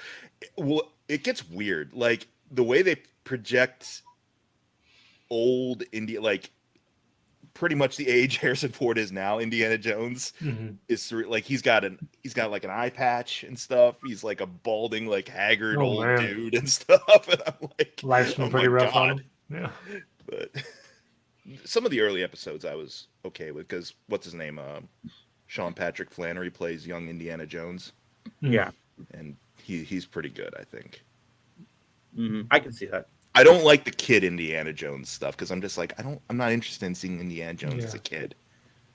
Well, it gets weird. Like the way they project old India, like pretty much the age Harrison Ford is now, Indiana Jones is like he's got like an eye patch and stuff. He's like a balding, like haggard old dude and stuff. And I'm like, life's been pretty rough on him. Yeah, but some of the early episodes I was okay with because what's his name? Sean Patrick Flannery plays young Indiana Jones. Yeah, and he's pretty good, I think. I can see that. I don't like the kid Indiana Jones stuff because I'm just like I'm not interested in seeing Indiana Jones as a kid.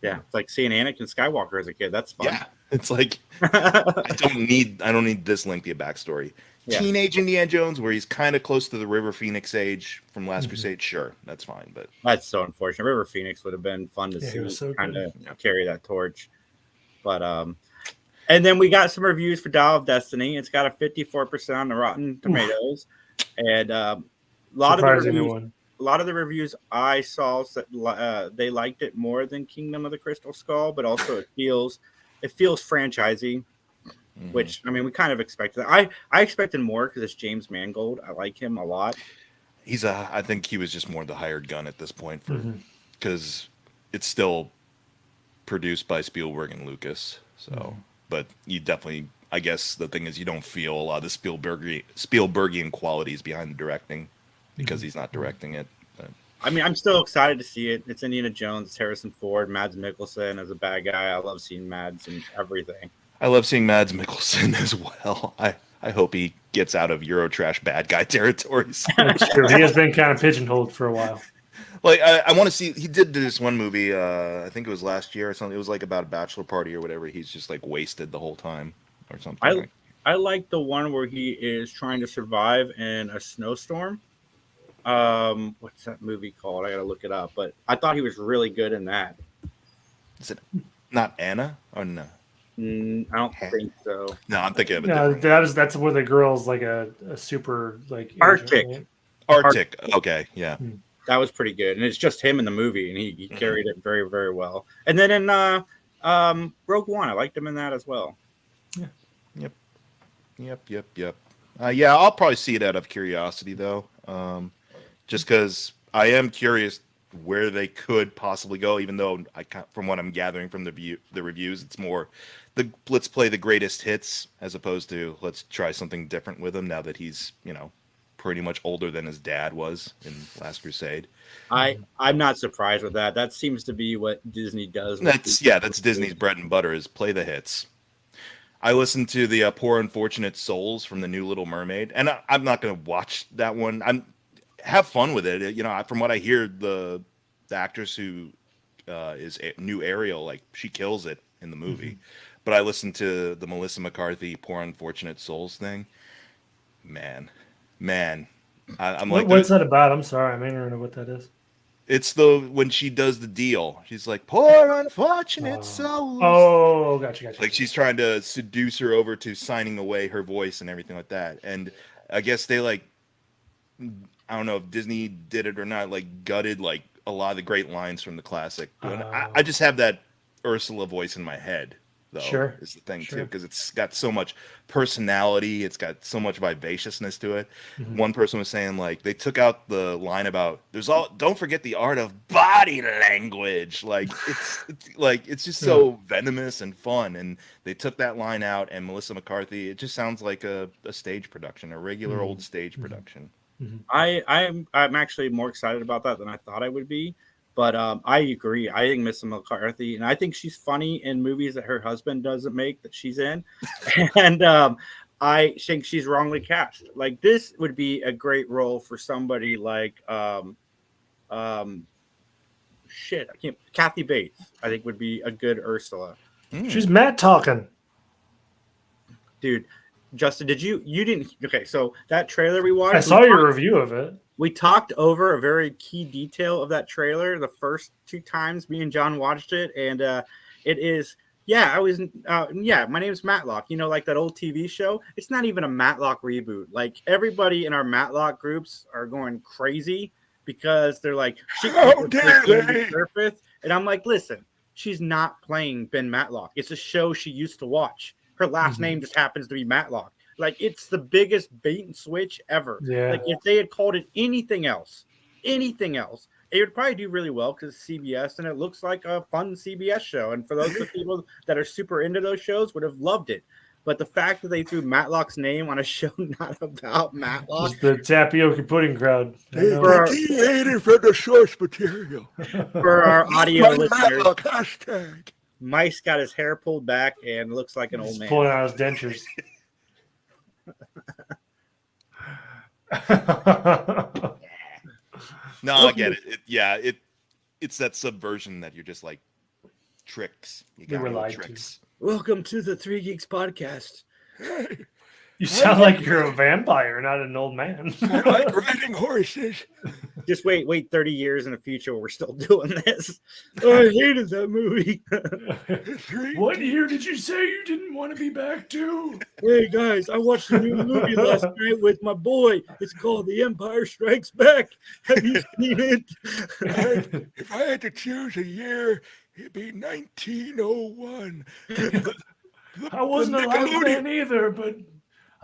Yeah, it's like seeing Anakin Skywalker as a kid. That's fun. Yeah, it's like I don't need this lengthy a backstory. Yeah. Teenage Indiana Jones, where he's kind of close to the River Phoenix age from Last Crusade, sure, that's fine. But that's so unfortunate. River Phoenix would have been fun to see, so kind of carry that torch. But and then we got some reviews for Dial of Destiny. It's got a 54% on the Rotten Tomatoes, and a lot of the reviews I saw that they liked it more than Kingdom of the Crystal Skull, but also it feels franchisey, which I mean we kind of expected. I expected more because it's James Mangold. I like him a lot. I think he was just more the hired gun at this point for because it's still produced by Spielberg and Lucas. So, but you definitely, I guess the thing is you don't feel a lot of the Spielbergian qualities behind the directing because he's not directing it. But. I mean, I'm still excited to see it. It's Indiana Jones, it's Harrison Ford, Mads Mikkelsen as a bad guy. I love seeing Mads and everything. I love seeing Mads Mikkelsen as well. I hope he gets out of Eurotrash bad guy territories. That's true. He has been kind of pigeonholed for a while. Like I want to see. He did this one movie. I think it was last year or something. It was like about a bachelor party or whatever. He's just like wasted the whole time or something. I like the one where he is trying to survive in a snowstorm. What's that movie called? I gotta look it up. But I thought he was really good in that. Is it not Anna or no? I don't think so. No, I'm thinking of it. No, that's where the girl's like a super like Arctic. Agent, right? Arctic. Okay, yeah. That was pretty good, and it's just him in the movie, and he carried it very, very well. And then in Rogue One, I liked him in that as well. Yeah. Yep. Yeah, I'll probably see it out of curiosity though, just because I am curious where they could possibly go. Even though from what I'm gathering from the reviews, it's more let's play the greatest hits as opposed to let's try something different with him now that he's pretty much older than his dad was in Last Crusade. I'm not surprised with that. That seems to be what Disney does. That's Disney's bread and butter is play the hits. I listened to the Poor Unfortunate Souls from the new Little Mermaid, and I'm not going to watch that one. Have fun with it. From what I hear, the actress who is new Ariel, like she kills it in the movie. But I listened to the Melissa McCarthy Poor Unfortunate Souls thing. Man, I'm like, what's that about? I'm sorry, I'm ignorant of what that is. It's when she does the deal. She's like, poor unfortunate souls. Oh, gotcha. Like she's trying to seduce her over to signing away her voice and everything like that. And I guess they I don't know if Disney did it or not, like gutted like a lot of the great lines from the classic. I just have that Ursula voice in my head. though. Sure, Is the thing sure. too, because it's got so much personality, it's got so much vivaciousness to it. Mhm. One person was saying like they took out the line about don't forget the art of body language. Like it's just so venomous and fun, and they took that line out. And Melissa McCarthy, it just sounds like a stage production, a regular old stage production. I'm actually more excited about that than I thought I would be. But I agree. I think Miss McCarthy, and I think she's funny in movies that her husband doesn't make that she's in, and I think she's wrongly cast. Like this would be a great role for somebody like Kathy Bates. I think would be a good Ursula. She's Matt talking. Dude, Justin, you didn't? Okay, so that trailer we watched. I saw your review of it. We talked over a very key detail of that trailer the first 2 times me and John watched it, and it is my name's Matlock. You know, like that old TV show. It's not even a Matlock reboot. Like everybody in our Matlock groups are going crazy because they're like, how dare they? And I'm like, listen, she's not playing Ben Matlock. It's a show she used to watch. Her last name just happens to be Matlock. Like it's the biggest bait and switch ever. Yeah. Like if they had called it anything else, it would probably do really well because it's CBS and it looks like a fun CBS show. And for those people that are super into those shows would have loved it. But the fact that they threw Matlock's name on a show not about Matlock. Just the tapioca pudding crowd. Deviated from the source material. For our audio listeners, Matlock hashtag. Mike's got his hair pulled back and looks like an old man. Pulling out his dentures. No, I get it. It's that subversion that you're just like tricks. You got lied tricks. Welcome to the Three Geeks podcast. You sound like you're a vampire, not an old man. I like riding horses. Just wait 30 years in the future, we're still doing this. I hated that movie. What year did you say you didn't want to be back to? Hey guys, I watched a new movie last night with my boy. It's called The Empire Strikes Back. Have you seen it? If I had to choose a year, it'd be 1901. I wasn't alive then either, but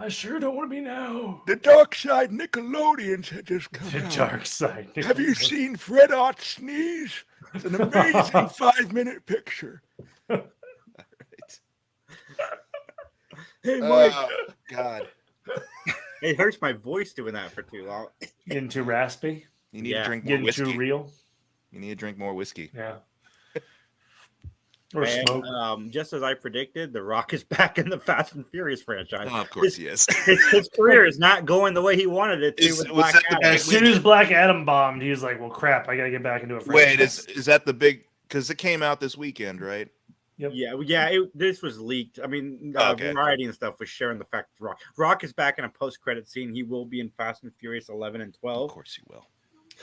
I sure don't want to be now. The Dark Side Nickelodeons had just come The out. Dark Side. Have you seen Fred Ott sneeze? It's an amazing 5-minute picture. All right. Hey Mike. Oh, God. It hurts my voice doing that for too long. Getting too raspy. You need Yeah. to drink more Getting whiskey. too real. You need to drink more whiskey. Yeah. Or And, smoke. just as I predicted, The Rock is back in the Fast and Furious franchise. Oh, of course he is. His career is not going the way he wanted it to. Is- with was Black that the Adam. As soon as Black Adam bombed, he was like, well, crap, I got to get back into a franchise. Wait, is that the big? Because it came out this weekend, right? Yeah. This was leaked. I mean, Okay. Variety and stuff was sharing the fact that Rock is back in a post-credit scene. He will be in Fast and Furious 11 and 12. Of course he will.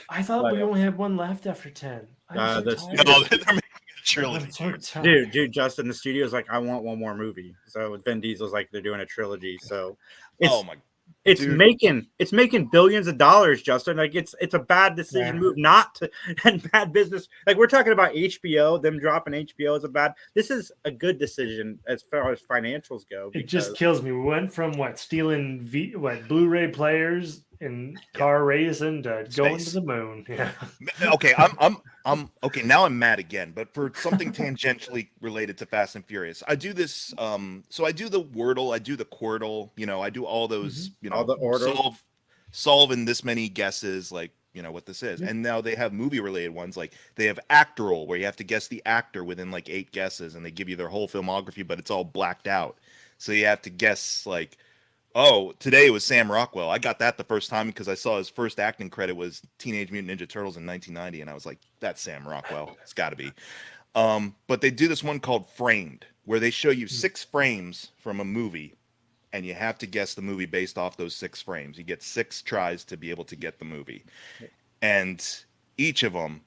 I thought we only had one left after 10. I'm so tired. No, they're making a trilogy. I'm so tired. Dude, Justin, the studio's like, I want one more movie. So Vin Diesel's like, they're doing a trilogy. So Oh my! it's dude. making billions of dollars, Justin. Like it's a bad decision Yeah. move not to, and bad business. Like we're talking about HBO, them dropping HBO is a bad. This is a good decision as far as financials go. It just kills me. We went from stealing Blu-ray players and car racing to going to the moon. Yeah. Okay, I'm okay. Now I'm mad again, but for something tangentially related to Fast and Furious, I do this. So I do the Wordle, I do the Quirtle. You know, I do all those. You know, All the orders. solve in this many guesses, like what this is. And now they have movie related ones, like they have Actoral, where you have to guess the actor within like 8 guesses, and they give you their whole filmography, but it's all blacked out. So you have to guess like, oh, today it was Sam Rockwell. I got that the first time because I saw his first acting credit was Teenage Mutant Ninja Turtles in 1990, and I was like, that's Sam Rockwell. It's got to be. But they do this one called Framed, where they show you 6 frames from a movie, and you have to guess the movie based off those 6 frames. You get 6 tries to be able to get the movie. And each of them,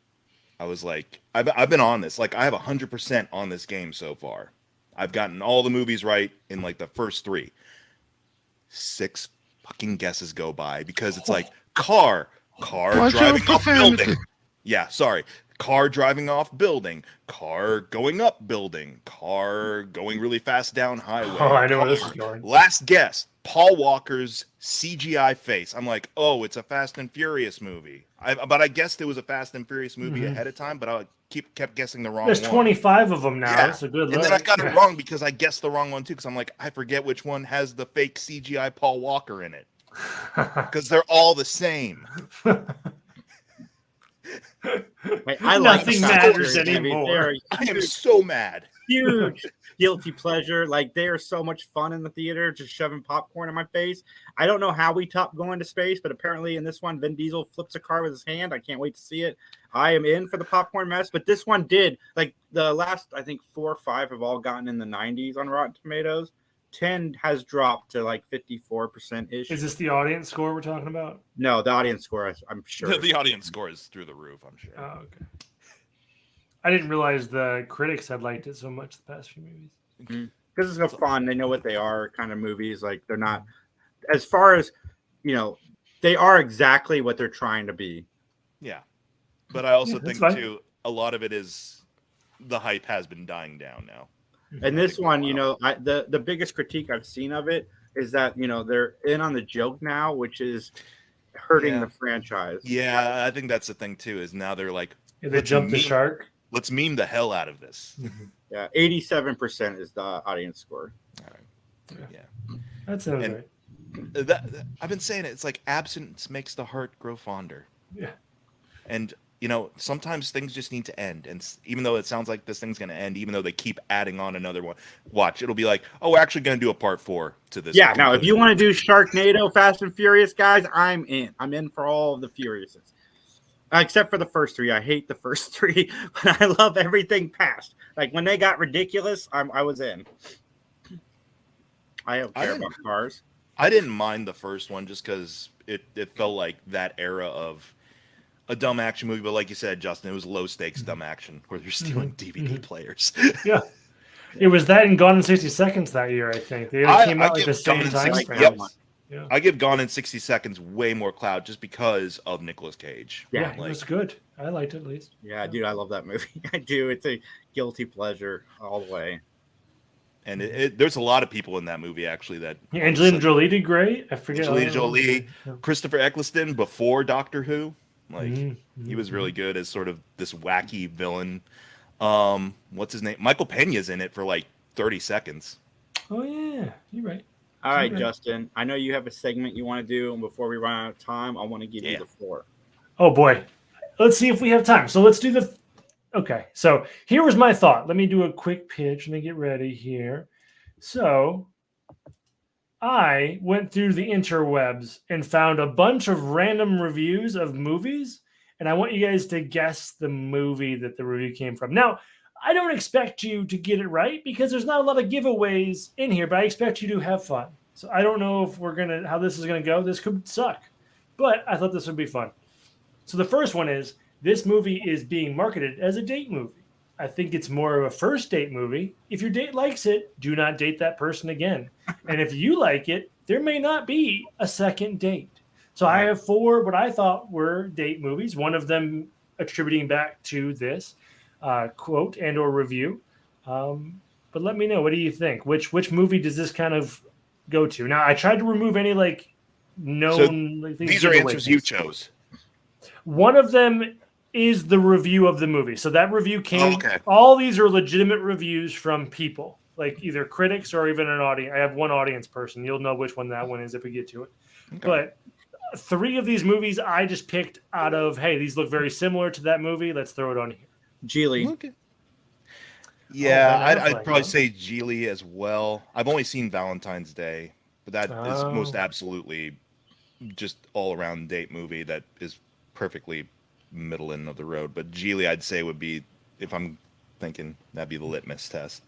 I was like, I've been on this. Like, I have 100% on this game so far. I've gotten all the movies right in like the first 3. 6 fucking guesses go by because it's like car driving off building. Yeah, sorry. car driving off building, car going up building, car going really fast down highway. Oh, I know where this car. is going. Last guess, Paul Walker's CGI face. I'm like, oh, it's a Fast and Furious movie. But I guessed it was a Fast and Furious movie ahead of time, but I kept guessing the wrong There's one. 25 of them now. Yeah. That's a good look. And then I got it wrong because I guessed the wrong one too. Because I'm like, I forget which one has the fake CGI Paul Walker in it. Because they're all the same. I like Nothing the matters Fast and Furious movies. anymore. They're I am so mad. huge guilty pleasure. Like, they are so much fun in the theater, just shoving popcorn in my face. I don't know how we top going to space, but apparently in this one, Vin Diesel flips a car with his hand. I can't wait to see it. I am in for the popcorn mess, but this one did. Like, the last, I think 4 or 5 have all gotten in the 90s on Rotten Tomatoes. 10 has dropped to like 54% ish. Is this the audience score we're talking about? No, the audience score, I'm sure. The audience score is through the roof, I'm sure. Oh, okay. I didn't realize the critics had liked it so much the past few movies. Because it's so fun. They know what they are kind of movies. Like, they're not, as far as, they are exactly what they're trying to be. Yeah. But I also Yeah, that's think, fine. too, a lot of it is the hype has been dying down now. And I this think one, wow. the biggest critique I've seen of it is that, they're in on the joke now, which is hurting Yeah. the franchise. Yeah, I think that's the thing, too, is now they're like, Yeah, they let's jumped the meme- shark. Let's meme the hell out of this. Yeah, 87% is the audience score. All right. Yeah. That sounds And- right. I've been saying it. It's like absence makes the heart grow fonder. Yeah. And, sometimes things just need to end. And even though it sounds like this thing's going to end, even though they keep adding on another one, watch, it'll be like, oh, we're actually going to do a part 4 to this. Yeah, now if you want to do Sharknado, Fast and Furious, guys, I'm in. I'm in for all of the Furiouses. Except for the first 3. I hate the first 3, but I love everything past. Like, when they got ridiculous, I was in. I don't care about cars. I didn't mind the first one just because it felt like that era of a dumb action movie. But like you said, Justin, it was low stakes dumb action where they're stealing DVD players. Yeah. It was that and Gone in 60 Seconds that year, I think. They came out like the same time frame. Yep. Yeah. I give Gone in 60 Seconds way more clout just because of Nicolas Cage. Yeah, it was good. I liked it at least. Yeah, dude, I love that movie. I do. It's a guilty pleasure all the way. And there's a lot of people in that movie, actually. That Yeah, Angelina Jolie did great. I forget. Angelina Jolie, Yeah. Christopher Eccleston before Doctor Who. Like, Mm-hmm. he was really good as sort of this wacky villain. What's his name? Michael Pena's in it for like 30 seconds. Oh, yeah. You're right. All right, Okay. Justin. I know you have a segment you want to do, and before we run out of time, I want to give you the floor. Oh, boy. Let's see if we have time. So let's do the... Okay. So here was my thought. Let me do a quick pitch. Let me get ready here. So I went through the interwebs and found a bunch of random reviews of movies, and I want you guys to guess the movie that the review came from. Now, I don't expect you to get it right because there's not a lot of giveaways in here, but I expect you to have fun. So I don't know if how this is gonna go. This could suck, but I thought this would be fun. So the first one is, this movie is being marketed as a date movie. I think it's more of a first date movie. If your date likes it, do not date that person again. And if you like it, there may not be a second date. So I have 4 what I thought were date movies, one of them attributing back to this quote and or review. But let me know, what do you think? Which movie does this kind of go to? Now, I tried to remove any known... These are answers you chose. One of them is the review of the movie. So that review came. Okay. All these are legitimate reviews from people, like either critics or even an audience. I have one audience person. You'll know which one that one is if we get to it. Okay. But 3 of these movies I just picked out of, hey, these look very similar to that movie. Let's throw it on here. Geely. Okay. Yeah, I'd probably say Geely as well. I've only seen Valentine's Day, but that is most absolutely just all around date movie that is perfectly middle end of the road. But Geely, I'd say, would be, if I'm thinking, that'd be the litmus test.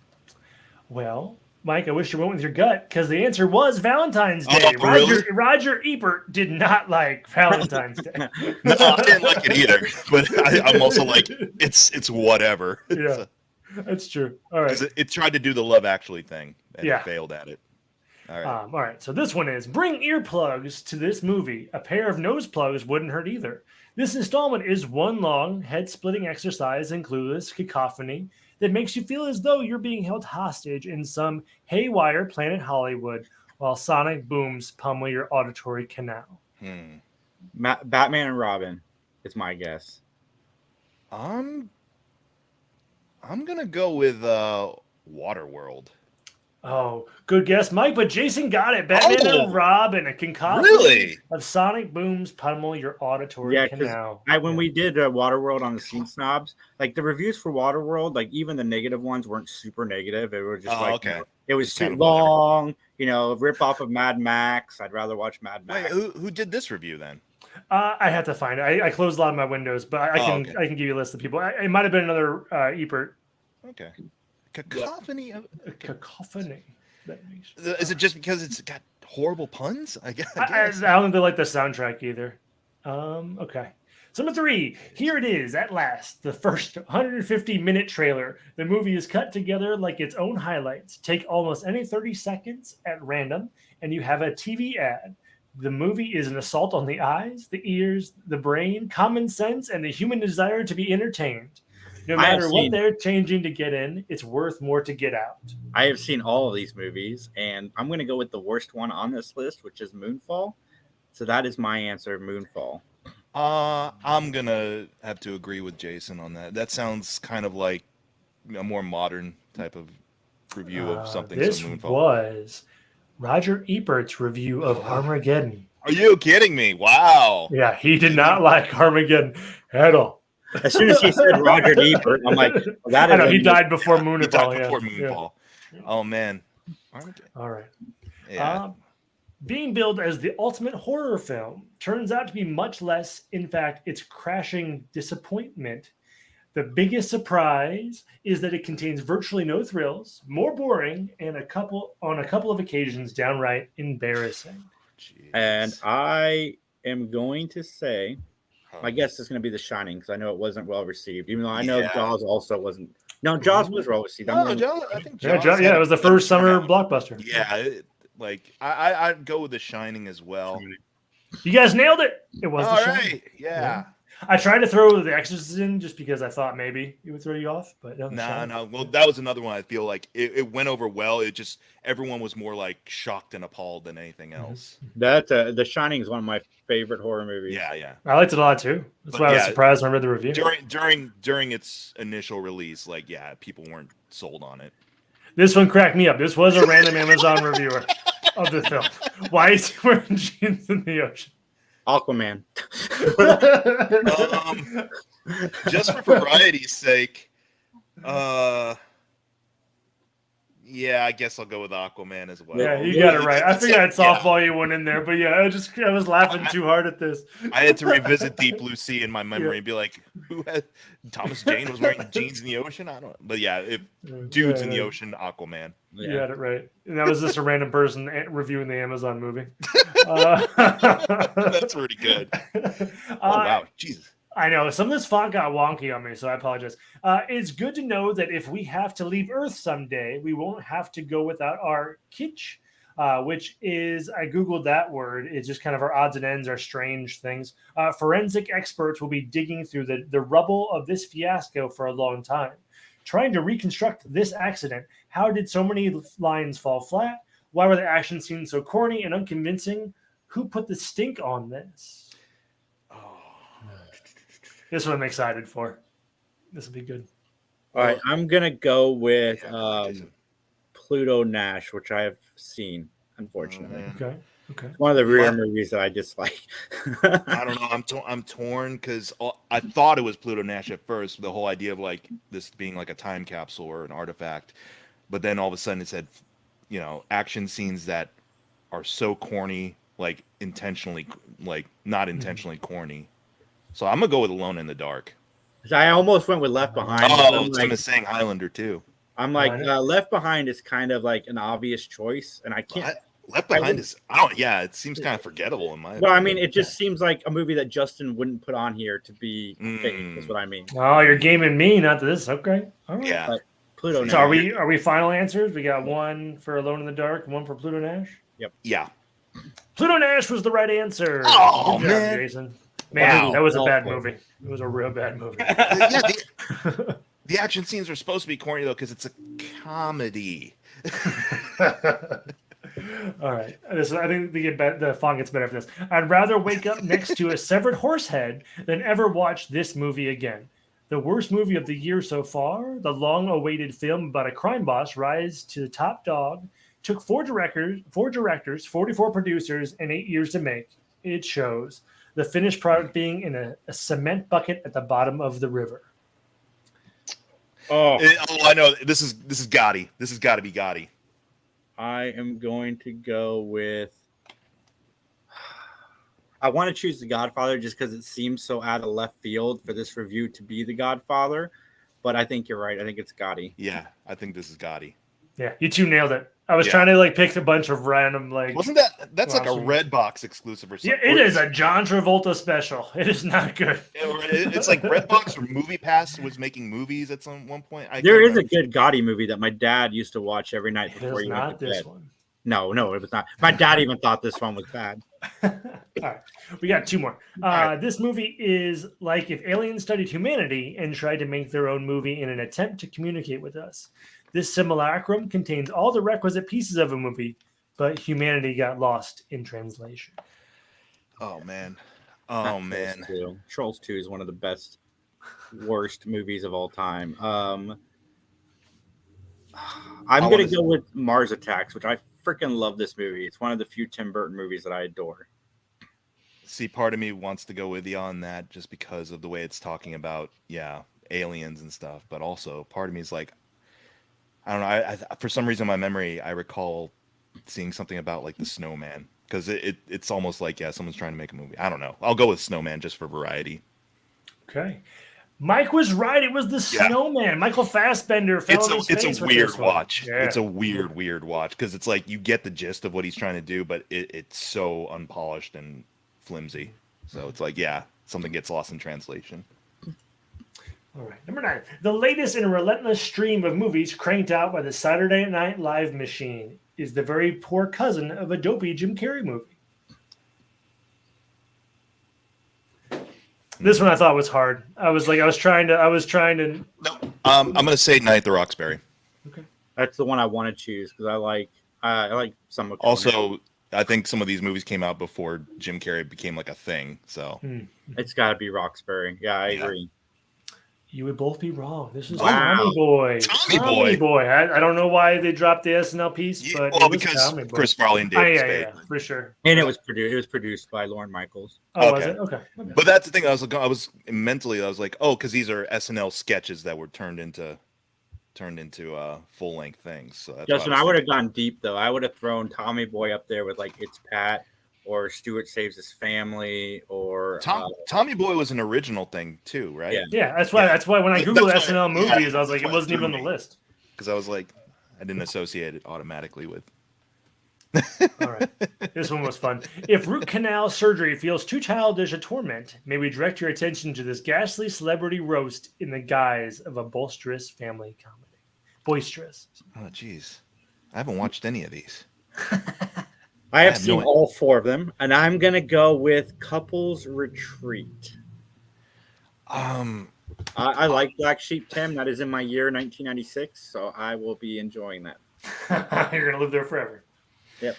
Well, Mike, I wish you went with your gut because the answer was Valentine's Day. Oh, really? Roger Ebert did not like Valentine's Day. No, I didn't like it either. But I'm also like, it's whatever. Yeah, that's true. All right. It tried to do the Love Actually thing, and it failed at it. All right. All right. So this one is bring earplugs to this movie. A pair of nose plugs wouldn't hurt either. This installment is one long, head-splitting exercise in clueless cacophony that makes you feel as though you're being held hostage in some haywire Planet Hollywood while sonic booms pummel your auditory canal. Batman and Robin is my guess. I'm gonna go with Waterworld. Oh, good guess, Mike, but Jason got it. Batman and Robin, a cacophony Really? of sonic booms pummel your auditory canal. When we did Waterworld on the Scene Snobs, like the reviews for Waterworld, like even the negative ones weren't super negative. It was just it was too long, rip off of Mad Max. I'd rather watch Mad Max. Wait, who did this review then? I have to find it. I closed a lot of my windows, but I can give you a list of people. It might have been another Ebert. Okay. Cacophony. Cacophony. Is it just because it's got horrible puns? I guess. I don't think they like the soundtrack either. Okay. So number 3, here it is at last, the first 150-minute trailer. The movie is cut together like its own highlights. Take almost any 30 seconds at random, and you have a TV ad. The movie is an assault on the eyes, the ears, the brain, common sense, and the human desire to be entertained. No matter what they're changing to get in, it's worth more to get out. I have seen all of these movies, and I'm going to go with the worst one on this list, which is Moonfall. So that is my answer, Moonfall. I'm going to have to agree with Jason on that. That sounds kind of like a more modern type of review of something. This was Roger Ebert's review of Armageddon. Are you kidding me? Wow. Yeah, he did not like Armageddon at all. As soon as he said Roger Ebert, I'm like, I know he died before Moonfall. He died before Moonfall. Yeah. Oh man. All right. Yeah. Being billed as the ultimate horror film turns out to be much less. In fact, it's crashing disappointment. The biggest surprise is that it contains virtually no thrills, more boring, and on a couple of occasions downright embarrassing. Jeez. And I am going to say, my guess is going to be The Shining because I know it wasn't well received, even though I know Jaws also wasn't. No, Jaws was well received. I think Jaws. Yeah, it was the first summer blockbuster. Yeah, I'd go with The Shining as well. You guys nailed it. It was The Shining. Right. Yeah. I tried to throw The Exorcist in just because I thought maybe it would throw you off, but no. Well, that was another one. I feel like it went over well. It just everyone was more like shocked and appalled than anything else. That The Shining is one of my favorite horror movies. Yeah. I liked it a lot too. That's why I was surprised when I read the review. During its initial release, people weren't sold on it. This one cracked me up. This was a random Amazon reviewer of the film. Why is he wearing jeans in the ocean? Aquaman. Just for variety's sake, yeah, I guess I'll go with Aquaman as well. Yeah, you got it right. I figured I'd softball you one in there, but yeah, I was laughing too hard at this. I had to revisit Deep Blue Sea in my memory and be like, who had Thomas Jane was wearing jeans in the ocean? I don't. But yeah, if dudes in the ocean, Aquaman. Yeah. You got it right. And that was just a random person reviewing the Amazon movie. That's pretty good. Oh wow, Jesus. I know some of this font got wonky on me, so I apologize. It's good to know that if we have to leave Earth someday, we won't have to go without our kitsch, which is, I Googled that word. It's just kind of our odds and ends, our strange things. Forensic experts will be digging through the rubble of this fiasco for a long time, trying to reconstruct this accident. How did so many lines fall flat? Why were the action scenes so corny and unconvincing? Who put the stink on this? This one I'm excited for. This will be good. All right, I'm going to go with Pluto Nash, which I have seen, unfortunately. Okay. It's one of the rare movies that I dislike. I don't know. I'm torn because I thought it was Pluto Nash at first, the whole idea of like this being like a time capsule or an artifact. But then all of a sudden it said, action scenes that are so corny, like intentionally, like not intentionally corny. So I'm gonna go with Alone in the Dark. I almost went with Left Behind. Tim is saying Highlander too. I'm like Left Behind is kind of like an obvious choice, and I can't. Left Behind is it seems kind of forgettable in my opinion. Well, I mean, it just seems like a movie that Justin wouldn't put on here to be fake. Is what I mean. Oh, you're gaming me, not this. Okay. All right. Yeah. Pluto Nash. So are we final answers? We got one for Alone in the Dark, one for Pluto Nash. Yeah. Pluto Nash was the right answer. Oh, Good job, man. Jason. Man, Wow. that was a bad movie. It was a real bad movie. Yeah, the action scenes are supposed to be corny though, because it's a comedy. All right. I think the font gets better for this. I'd rather wake up next to a severed horse head than ever watch this movie again. The worst movie of the year so far, the long-awaited film about a crime boss rise to the top dog, took four directors, 44 producers, and 8 years to make. It shows. The finished product being in a cement bucket at the bottom of the river. Oh, I know. This is Gotti. This has got to be Gotti. I am going to go with. I want to choose The Godfather just because it seems so out of left field for this review to be The Godfather, but I think you're right. I think it's Gotti. Yeah, I think this is Gotti. Yeah, you two nailed it. I was trying to pick a bunch of random Wasn't that's like a Redbox exclusive or something? Yeah, it is a John Travolta special. It is not good. It's like Redbox or Movie Pass was making movies at one point. There is a good Gotti movie that my dad used to watch every night before he went to bed. This one. No, it was not. My dad even thought this one was bad. All right, we got two more. This movie is like if aliens studied humanity and tried to make their own movie in an attempt to communicate with us. This simulacrum contains all the requisite pieces of a movie, but humanity got lost in translation. Oh man. Trolls 2 is one of the best, worst movies of all time. I'm going to go with Mars Attacks, which I freaking love this movie. It's one of the few Tim Burton movies that I adore. See, part of me wants to go with you on that just because of the way it's talking about, aliens and stuff. But also, part of me is like, I don't know. I for some reason, in my memory, I recall seeing something about like the snowman because it's almost like someone's trying to make a movie. I don't know. I'll go with snowman just for variety. Okay, Mike was right. It was the snowman. Michael Fassbender fell on his face. It's a weird watch. Yeah. It's a weird watch because it's like you get the gist of what he's trying to do, but it's so unpolished and flimsy. So it's like something gets lost in translation. All right, number 9. The latest in a relentless stream of movies cranked out by the Saturday Night Live machine is the very poor cousin of a dopey Jim Carrey movie. This one I thought was hard. I was trying to. No, I'm gonna say Night at the Roxbury. Okay, that's the one I want to choose because I like some of. Also, I think some of these movies came out before Jim Carrey became like a thing. So it's got to be Roxbury. Yeah, I agree. You would both be wrong. This is Wow. Tommy Boy. Tommy Boy. I don't know why they dropped the SNL piece, but it was because Tommy Boy. Chris Farley and David Spade. Yeah, for sure. And it was produced by Lorne Michaels. Oh, was it? Okay. But that's the thing. I was like, oh, because these are SNL sketches that were turned into full length things. So that's Justin, I would have gone deep though. I would have thrown Tommy Boy up there with like It's Pat or Stuart Saves His Family or Tommy Boy was an original thing too, right? Yeah. That's why when I googled SNL movies, I was like, it wasn't even on the list. Because I was like, I didn't associate it automatically with. All right, this one was fun. If root canal surgery feels too childish a torment, may we direct your attention to this ghastly celebrity roast in the guise of a boisterous family comedy. Boisterous. Oh, geez, I haven't watched any of these. I have seen all 4 of them, and I'm gonna go with Couples Retreat. I like Black Sheep, Tim. That is in my year 1996, so I will be enjoying that. You're gonna live there forever. Yep.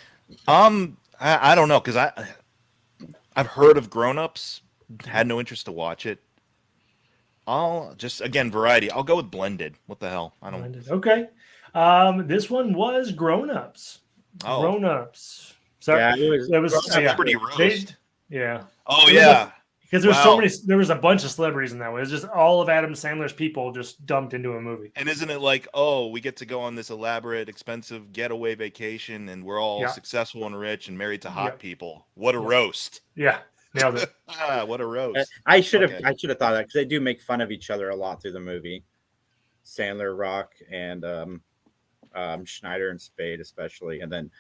I don't know because I've heard of Grown Ups, had no interest to watch it. I'll just variety. I'll go with Blended. What the hell? I don't. Blended. Okay. This one was Grown Ups. Oh. Grown Ups. Sorry. Yeah, it was Celebrity Roast. Oh yeah. Because there was so many. There was a bunch of celebrities in that one. It was just all of Adam Sandler's people just dumped into a movie. And isn't it like, oh, we get to go on this elaborate, expensive getaway vacation, and we're all successful and rich and married to hot people? What a roast! Yeah, nailed it. What a roast! I should have thought of that because they do make fun of each other a lot through the movie. Sandler, Rock, and Schneider and Spade, especially, and then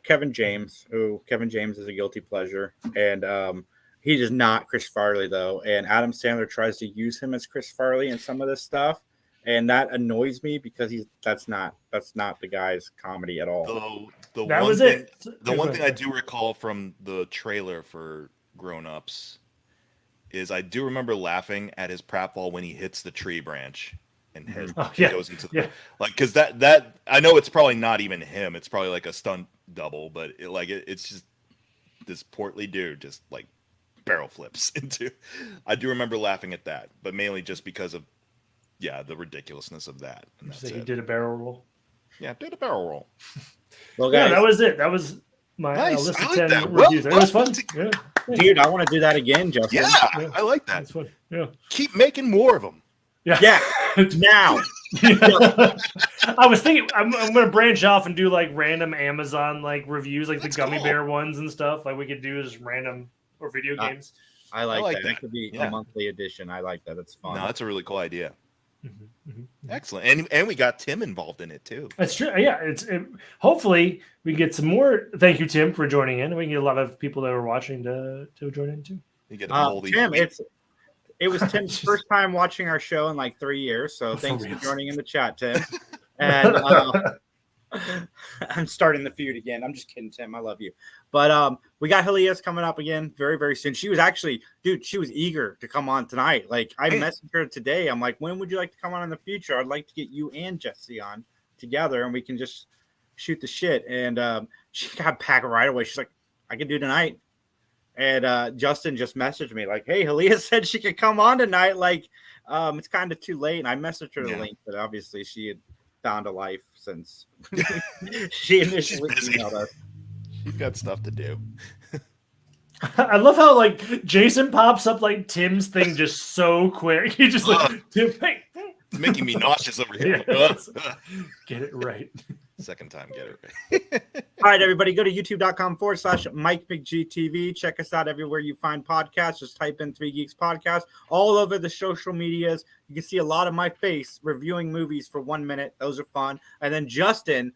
Kevin James. Kevin James is a guilty pleasure, and he is not Chris Farley though. And Adam Sandler tries to use him as Chris Farley in some of this stuff, and that annoys me because that's not the guy's comedy at all. The That one was thing, it. the one thing I do recall from the trailer for Grown Ups is I do remember laughing at his pratfall when he hits the tree branch and Oh, yeah. goes into the Yeah. like, because that I know it's probably not even him. It's probably like a stunt double, but it's just this portly dude just like barrel flips into. I do remember laughing at that, but mainly just because of the ridiculousness of that. And So that's he it. did a barrel roll. Yeah, did a barrel roll. Well, Yeah, guys, that was it. That was my Nice. list I of like 10 that. reviews. Well, It was fun. put together. Yeah. dude, I want to do that again, Justin. Yeah, Yeah. I like It that. was fun. Yeah. Keep making more of them. Yeah, now. I was thinking I'm going to branch off and do like random Amazon like reviews, like That's the gummy cool. bear ones and stuff. Like we could do just random or video games. I like like that. that. It could be Yeah. a monthly edition. I like that. It's fun. No, that's a really cool idea. Mhm. Excellent, and we got Tim involved in it too. That's true. Yeah, hopefully we get some more. Thank you, Tim, for joining in. And we can get a lot of people that are watching to join in too. You get a moldy. Tim, it was Tim's first time watching our show in like 3 years. So For thanks for real. joining in the chat, Tim. And I'm starting the feud again. I'm just kidding, Tim. I love you. But we got Helias coming up again very, very soon. She was actually, dude, she was eager to come on tonight. Like I messaged her today. I'm like, when would you like to come on in the future? I'd like to get you and Jesse on together and we can just shoot the shit. And she got back right away. She's like, I can do tonight. And Justin just messaged me like, hey, Helias said she could come on tonight. Like, it's kind of too late. And I messaged her the link, but obviously she had found a life since she initially emailed us. She's got stuff to do. I love how like Jason pops up like Tim's thing just so quick. He just like Tim, hey. It's making me nauseous over here. Yeah. Get it right. Second time, get it right. All right, everybody, go to youtube.com/MikeMcGTV. Check us out everywhere you find podcasts. Just type in 3 Geeks Podcast. All over the social medias. You can see a lot of my face reviewing movies for 1 minute. Those are fun. And then Justin,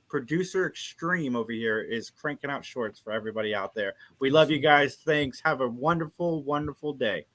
producer extreme over here, is cranking out shorts for everybody out there. We love you guys. Thanks. Have a wonderful, wonderful day.